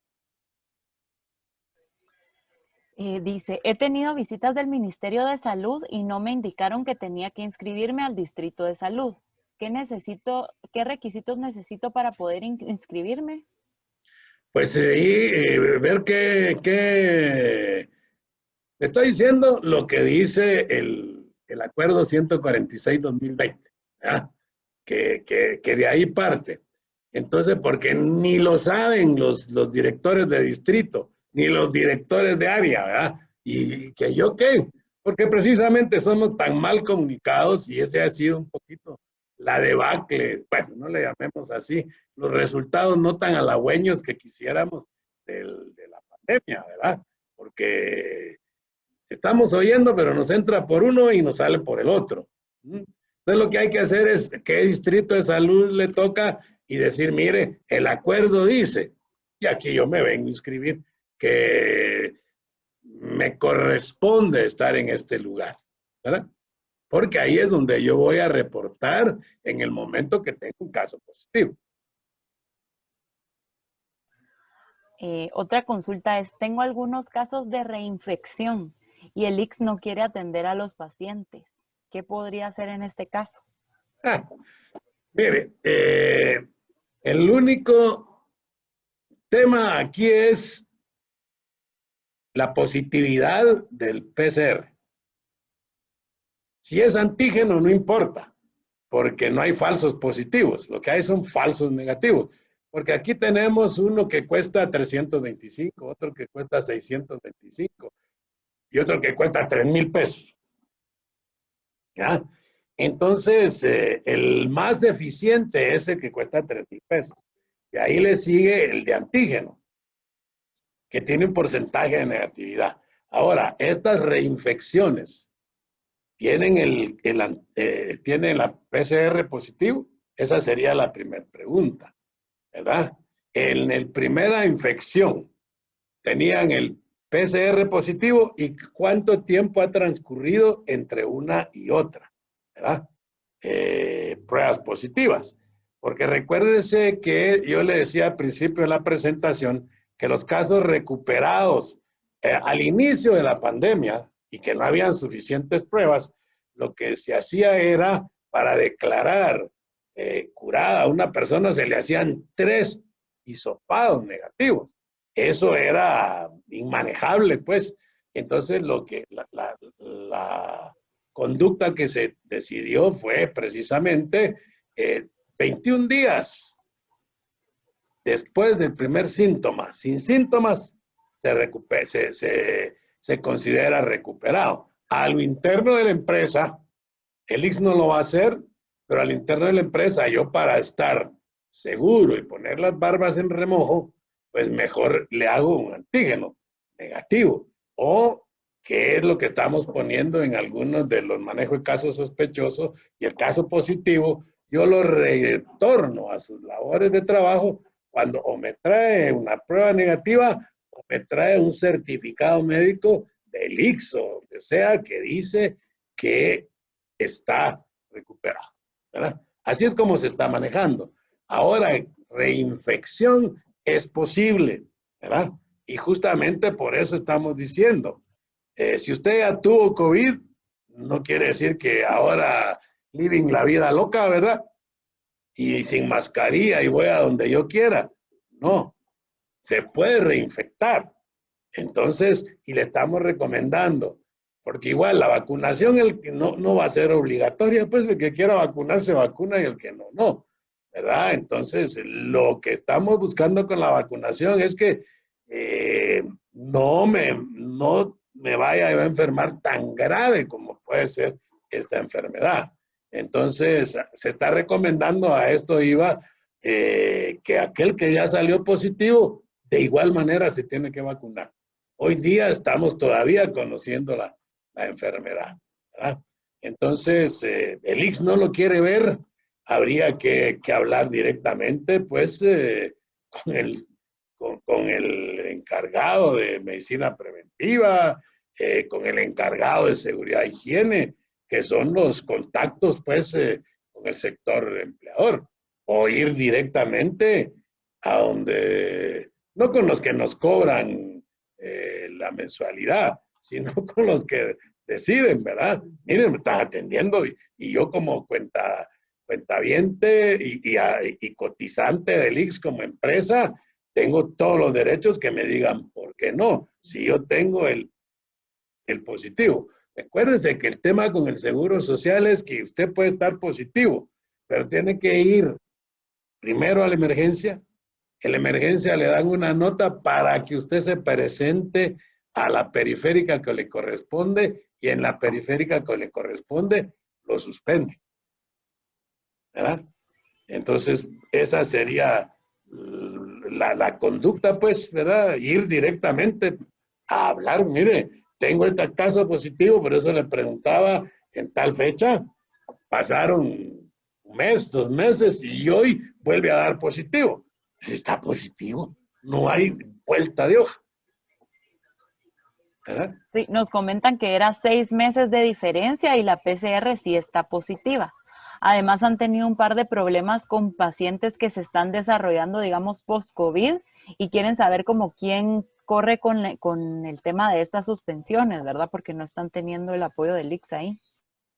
Dice, he tenido visitas del Ministerio de Salud y no me indicaron que tenía que inscribirme al Distrito de Salud. ¿Qué requisitos necesito para poder inscribirme? Pues ver qué le estoy diciendo lo que dice el acuerdo 146-2020, ¿verdad? Que de ahí parte. Entonces, porque ni lo saben los directores de distrito, ni los directores de área, ¿verdad? Y que yo qué, porque precisamente somos tan mal comunicados y ese ha sido un poquito la debacle, bueno, no le llamemos así, los resultados no tan halagüeños que quisiéramos de la pandemia, ¿verdad? Porque estamos oyendo, pero nos entra por uno y nos sale por el otro. Entonces lo que hay que hacer es qué distrito de salud le toca y decir, mire, el acuerdo dice, y aquí yo me vengo a inscribir, que me corresponde estar en este lugar, ¿verdad? Porque ahí es donde yo voy a reportar en el momento que tengo un caso positivo. Otra consulta es, tengo algunos casos de reinfección y el ICS no quiere atender a los pacientes. ¿Qué podría hacer en este caso? Mire, el único tema aquí es la positividad del PCR. Si es antígeno, no importa, porque no hay falsos positivos. Lo que hay son falsos negativos. Porque aquí tenemos uno que cuesta 325, otro que cuesta 625 y otro que cuesta 3,000 pesos. ¿Ya? Entonces, el más eficiente es el que cuesta 3,000 pesos. Y ahí le sigue el de antígeno, que tiene un porcentaje de negatividad. Ahora, estas reinfecciones ¿tienen la PCR positivo? Esa sería la primera pregunta, ¿verdad? En la primera infección, ¿tenían el PCR positivo y cuánto tiempo ha transcurrido entre una y otra? ¿Verdad? Pruebas positivas. Porque recuérdese que yo le decía al principio de la presentación que los casos recuperados al inicio de la pandemia y que no habían suficientes pruebas, lo que se hacía era para declarar curada a una persona se le hacían 3 hisopados negativos. Eso era inmanejable, pues. Entonces, la conducta que se decidió fue precisamente 21 días después del primer síntoma, sin síntomas, se considera recuperado. A lo interno de la empresa, el ICS no lo va a hacer, pero al interno de la empresa, yo para estar seguro y poner las barbas en remojo, pues mejor le hago un antígeno negativo. O que es lo que estamos poniendo en algunos de los manejos de casos sospechosos y el caso positivo, yo lo retorno a sus labores de trabajo cuando o me trae una prueba negativa o me trae un certificado médico del ICS o donde sea que dice que está recuperado, ¿verdad? Así es como se está manejando. Ahora, reinfección es posible, ¿verdad? Y justamente por eso estamos diciendo, si usted ya tuvo COVID, no quiere decir que ahora living la vida loca, ¿verdad? Y sin mascarilla y voy a donde yo quiera. No, se puede reinfectar. Entonces, y le estamos recomendando, porque igual la vacunación no va a ser obligatoria, pues el que quiera vacunarse se vacuna y el que no, no, ¿verdad? Entonces, lo que estamos buscando con la vacunación es que no me vaya a enfermar tan grave como puede ser esta enfermedad. Entonces, se está recomendando a esto, Iva, que aquel que ya salió positivo, de igual manera se tiene que vacunar. Hoy día estamos todavía conociendo la enfermedad, ¿verdad? Entonces, el ICS no lo quiere ver, habría que hablar directamente, pues, con el encargado de medicina preventiva, con el encargado de seguridad e higiene, que son los contactos, pues, con el sector empleador, o ir directamente a donde, no con los que nos cobran la mensualidad, sino con los que deciden, ¿verdad? Miren, me están atendiendo y yo como cuentaviente y cotizante del ICS como empresa, tengo todos los derechos que me digan, ¿por qué no? Si yo tengo el positivo. Recuérdese que el tema con el seguro social es que usted puede estar positivo, pero tiene que ir primero a la emergencia. En la emergencia le dan una nota para que usted se presente a la periférica que le corresponde y en la periférica que le corresponde lo suspende. ¿Verdad? Entonces, esa sería la conducta, pues, ¿verdad? Ir directamente a hablar, mire, tengo este caso positivo, por eso le preguntaba en tal fecha, pasaron un mes, 2 meses y hoy vuelve a dar positivo. Está positivo, no hay vuelta de hoja. ¿verdad? Sí, nos comentan que era 6 meses de diferencia y la PCR sí está positiva. Además, han tenido un par de problemas con pacientes que se están desarrollando, digamos, post-COVID y quieren saber como quién corre con el tema de estas suspensiones, ¿verdad? Porque no están teniendo el apoyo del ICS ahí.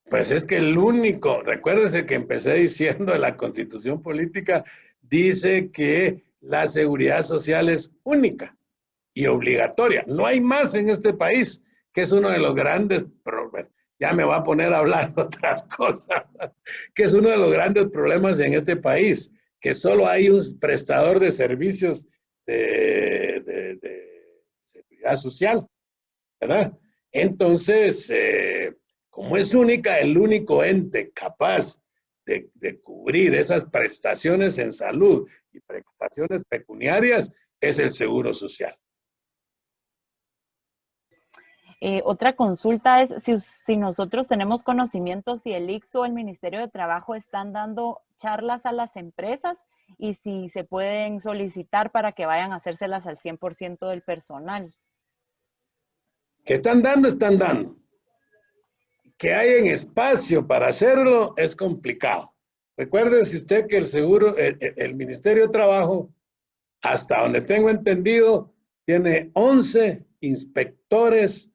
Pues es que el único, recuérdese que empecé diciendo la Constitución política dice que la seguridad social es única y obligatoria. No hay más en este país, que es uno de los grandes problemas. Ya me va a poner a hablar otras cosas, que es uno de los grandes problemas en este país, que solo hay un prestador de servicios de seguridad social, ¿verdad? Entonces, como es única, el único ente capaz de cubrir esas prestaciones en salud y prestaciones pecuniarias es el Seguro Social. Otra consulta es si nosotros tenemos conocimiento si el ICS o el Ministerio de Trabajo están dando charlas a las empresas y si se pueden solicitar para que vayan a hacérselas al 100% del personal. Que están dando, están dando. Que hay en espacio para hacerlo es complicado. Recuérdese usted que el Ministerio de Trabajo, hasta donde tengo entendido, tiene 11 inspectores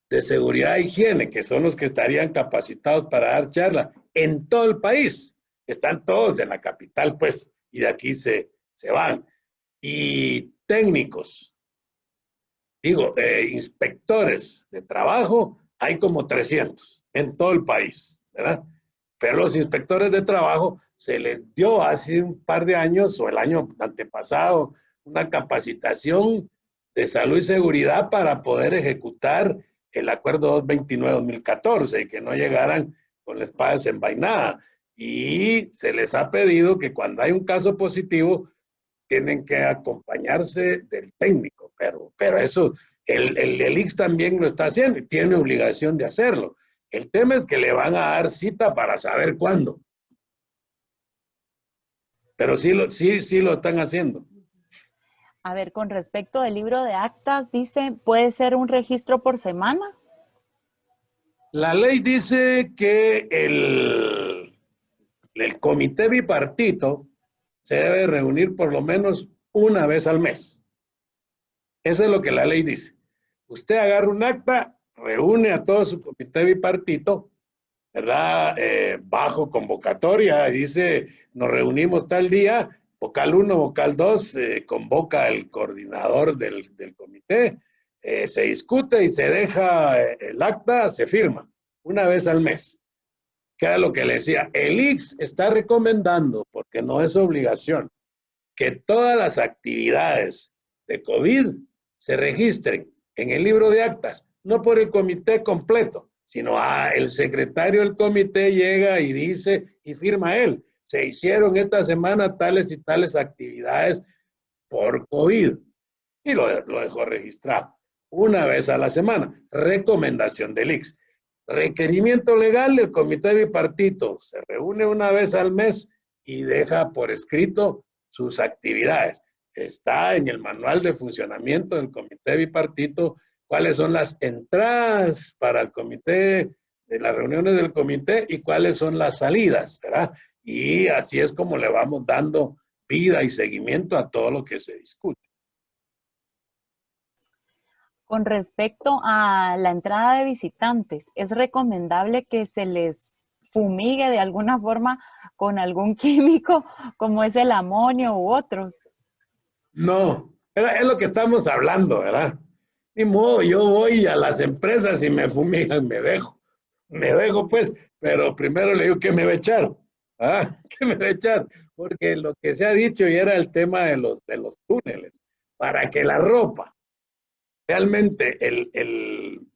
de seguridad e higiene, que son los que estarían capacitados para dar charla en todo el país. Están todos en la capital, pues, y de aquí se van. Y técnicos, digo, inspectores de trabajo, hay como 300 en todo el país, ¿verdad? Pero los inspectores de trabajo se les dio hace un par de años o el año antepasado una capacitación de salud y seguridad para poder ejecutar el acuerdo 229-2014 y que no llegaran con la espada desenvainada. Y se les ha pedido que cuando hay un caso positivo tienen que acompañarse del técnico, pero eso, el ICS también lo está haciendo y tiene obligación de hacerlo. El tema es que le van a dar cita para saber cuándo. Pero sí lo están haciendo. A ver, con respecto del libro de actas, dice, ¿puede ser un registro por semana? La ley dice que el comité bipartito se debe reunir por lo menos una vez al mes. Eso es lo que la ley dice. Usted agarra un acta, reúne a todo su comité bipartito, ¿verdad? Bajo convocatoria, dice, nos reunimos tal día, vocal 1, vocal 2, convoca el coordinador del comité, se discute y se deja el acta, se firma una vez al mes. Que era lo que le decía, el ICS está recomendando, porque no es obligación, que todas las actividades de COVID se registren en el libro de actas, no por el comité completo, sino el secretario del comité llega y dice y firma él. Se hicieron esta semana tales y tales actividades por COVID y lo dejó registrado una vez a la semana. Recomendación del ICS. Requerimiento legal, el comité bipartito se reúne una vez al mes y deja por escrito sus actividades. Está en el manual de funcionamiento del comité bipartito cuáles son las entradas para el comité, de las reuniones del comité y cuáles son las salidas, ¿verdad? Y así es como le vamos dando vida y seguimiento a todo lo que se discute. Con respecto a la entrada de visitantes, ¿es recomendable que se les fumigue de alguna forma con algún químico como es el amonio u otros? No, es lo que estamos hablando, ¿verdad? Ni modo, yo voy a las empresas y me fumigan, me dejo pues, pero primero le digo que me va a echar, ¿ah? ¿Qué me va a echar? Porque lo que se ha dicho y era el tema de los túneles, para que la ropa, realmente el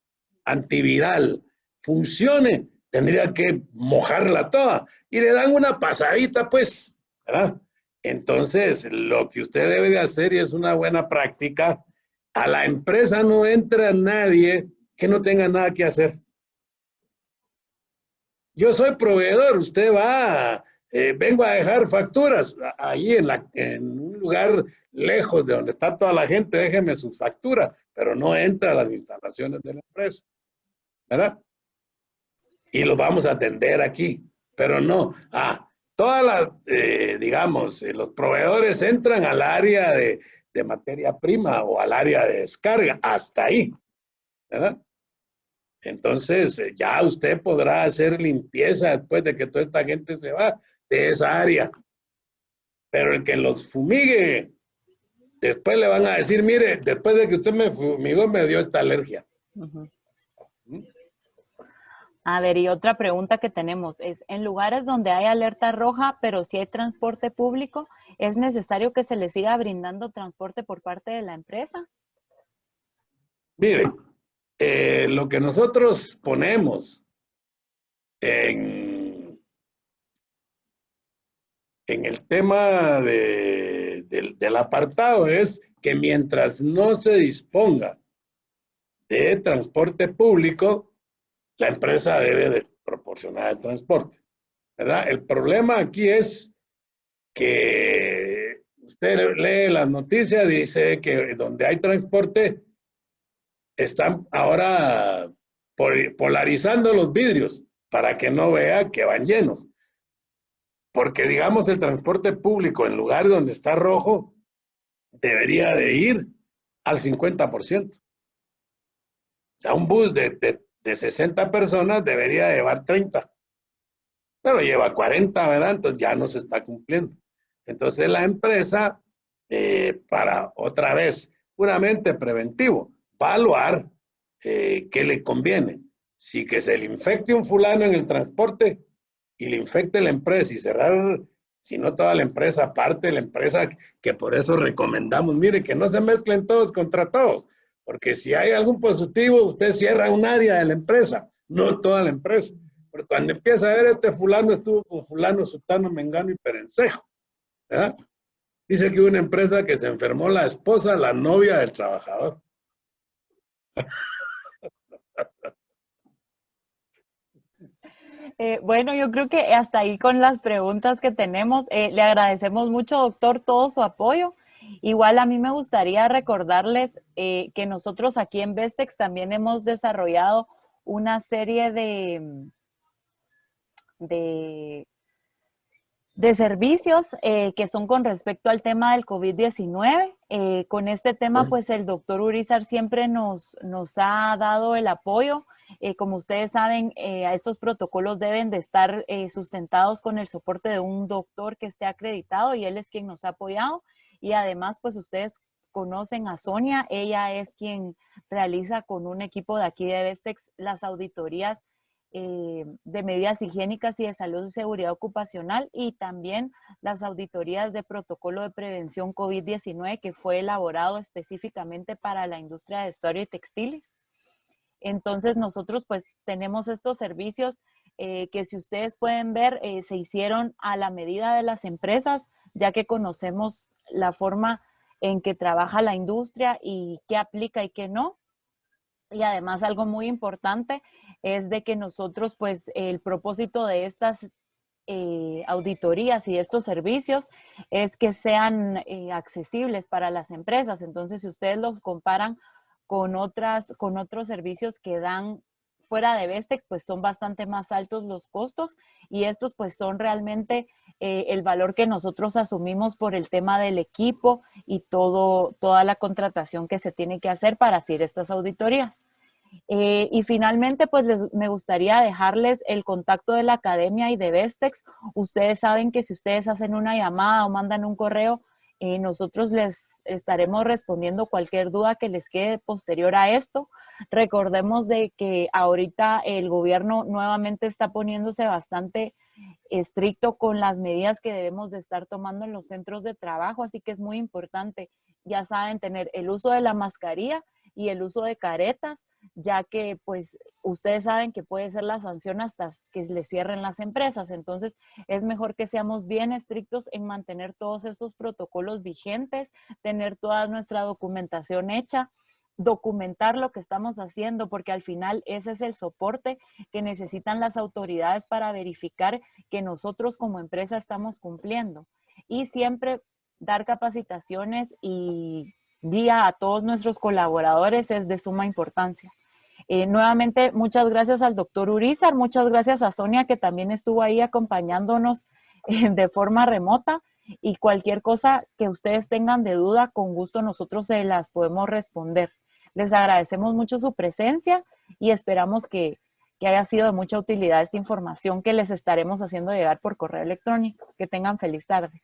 antiviral funcione, tendría que mojarla toda y le dan una pasadita, pues, ¿verdad? Entonces, lo que usted debe de hacer y es una buena práctica, a la empresa no entra nadie que no tenga nada que hacer. Yo soy proveedor, usted va, vengo a dejar facturas ahí en un lugar lejos de donde está toda la gente, déjeme su factura, pero no entra a las instalaciones de la empresa, ¿verdad? Y los vamos a atender aquí, pero no. Todas las, digamos, los proveedores entran al área de materia prima o al área de descarga, hasta ahí, ¿verdad? Entonces, ya usted podrá hacer limpieza después de que toda esta gente se va de esa área. Pero el que los fumigue, después le van a decir, mire, después de que usted me fumigó, me dio esta alergia. Ujú. ¿Mm? A ver, y otra pregunta que tenemos es, en lugares donde hay alerta roja, pero si hay transporte público, ¿es necesario que se le siga brindando transporte por parte de la empresa? Mire, lo que nosotros ponemos en, en el tema del apartado es que mientras no se disponga de transporte público, la empresa debe de proporcionar el transporte, ¿verdad? El problema aquí es que usted lee las noticias, dice que donde hay transporte están ahora polarizando los vidrios para que no vea que van llenos. Porque digamos el transporte público en lugar donde está rojo debería de ir al 50%. O sea, un bus de 60 personas debería llevar 30, pero lleva 40, ¿verdad? Entonces ya no se está cumpliendo. Entonces la empresa, para otra vez, puramente preventivo, evaluar qué le conviene. Si que se le infecte un fulano en el transporte y le infecte la empresa y cerrar, si no toda la empresa, parte de la empresa, que por eso recomendamos, mire, que no se mezclen todos contra todos, porque si hay algún positivo, usted cierra un área de la empresa, no toda la empresa. Porque cuando empieza a ver este fulano estuvo con fulano, sutano, mengano y perencejo, ¿verdad? Dice que hubo una empresa que se enfermó la esposa, la novia del trabajador. Bueno, yo creo que hasta ahí con las preguntas que tenemos. Le agradecemos mucho, doctor, todo su apoyo. Igual a mí me gustaría recordarles que nosotros aquí en Vestex también hemos desarrollado una serie de, de servicios que son con respecto al tema del COVID-19. Con este tema, pues el doctor Urizar siempre nos ha dado el apoyo. Como ustedes saben, estos protocolos deben de estar sustentados con el soporte de un doctor que esté acreditado y él es quien nos ha apoyado. Y además, pues ustedes conocen a Sonia, ella es quien realiza con un equipo de aquí de Vestex las auditorías de medidas higiénicas y de salud y seguridad ocupacional y también las auditorías de protocolo de prevención COVID-19 que fue elaborado específicamente para la industria de vestuario y textiles. Entonces nosotros pues tenemos estos servicios que si ustedes pueden ver se hicieron a la medida de las empresas ya que conocemos la forma en que trabaja la industria y qué aplica y qué no. Y además algo muy importante es de que nosotros, pues, el propósito de estas auditorías y estos servicios es que sean accesibles para las empresas. Entonces, si ustedes los comparan con otros servicios que dan fuera de Vestex, pues son bastante más altos los costos y estos pues son realmente el valor que nosotros asumimos por el tema del equipo y toda la contratación que se tiene que hacer para hacer estas auditorías. Y finalmente, pues me gustaría dejarles el contacto de la academia y de Vestex. Ustedes saben que si ustedes hacen una llamada o mandan un correo, nosotros les estaremos respondiendo cualquier duda que les quede posterior a esto. Recordemos de que ahorita el gobierno nuevamente está poniéndose bastante estricto con las medidas que debemos de estar tomando en los centros de trabajo, así que es muy importante, ya saben, tener el uso de la mascarilla y el uso de caretas, ya que pues ustedes saben que puede ser la sanción hasta que les cierren las empresas. Entonces es mejor que seamos bien estrictos en mantener todos estos protocolos vigentes, tener toda nuestra documentación hecha, documentar lo que estamos haciendo, porque al final ese es el soporte que necesitan las autoridades para verificar que nosotros como empresa estamos cumpliendo. Y siempre dar capacitaciones y día a todos nuestros colaboradores es de suma importancia. Nuevamente, muchas gracias al doctor Urizar, muchas gracias a Sonia que también estuvo ahí acompañándonos de forma remota, y cualquier cosa que ustedes tengan de duda, con gusto nosotros se las podemos responder. Les agradecemos mucho su presencia y esperamos que haya sido de mucha utilidad esta información que les estaremos haciendo llegar por correo electrónico. Que tengan feliz tarde.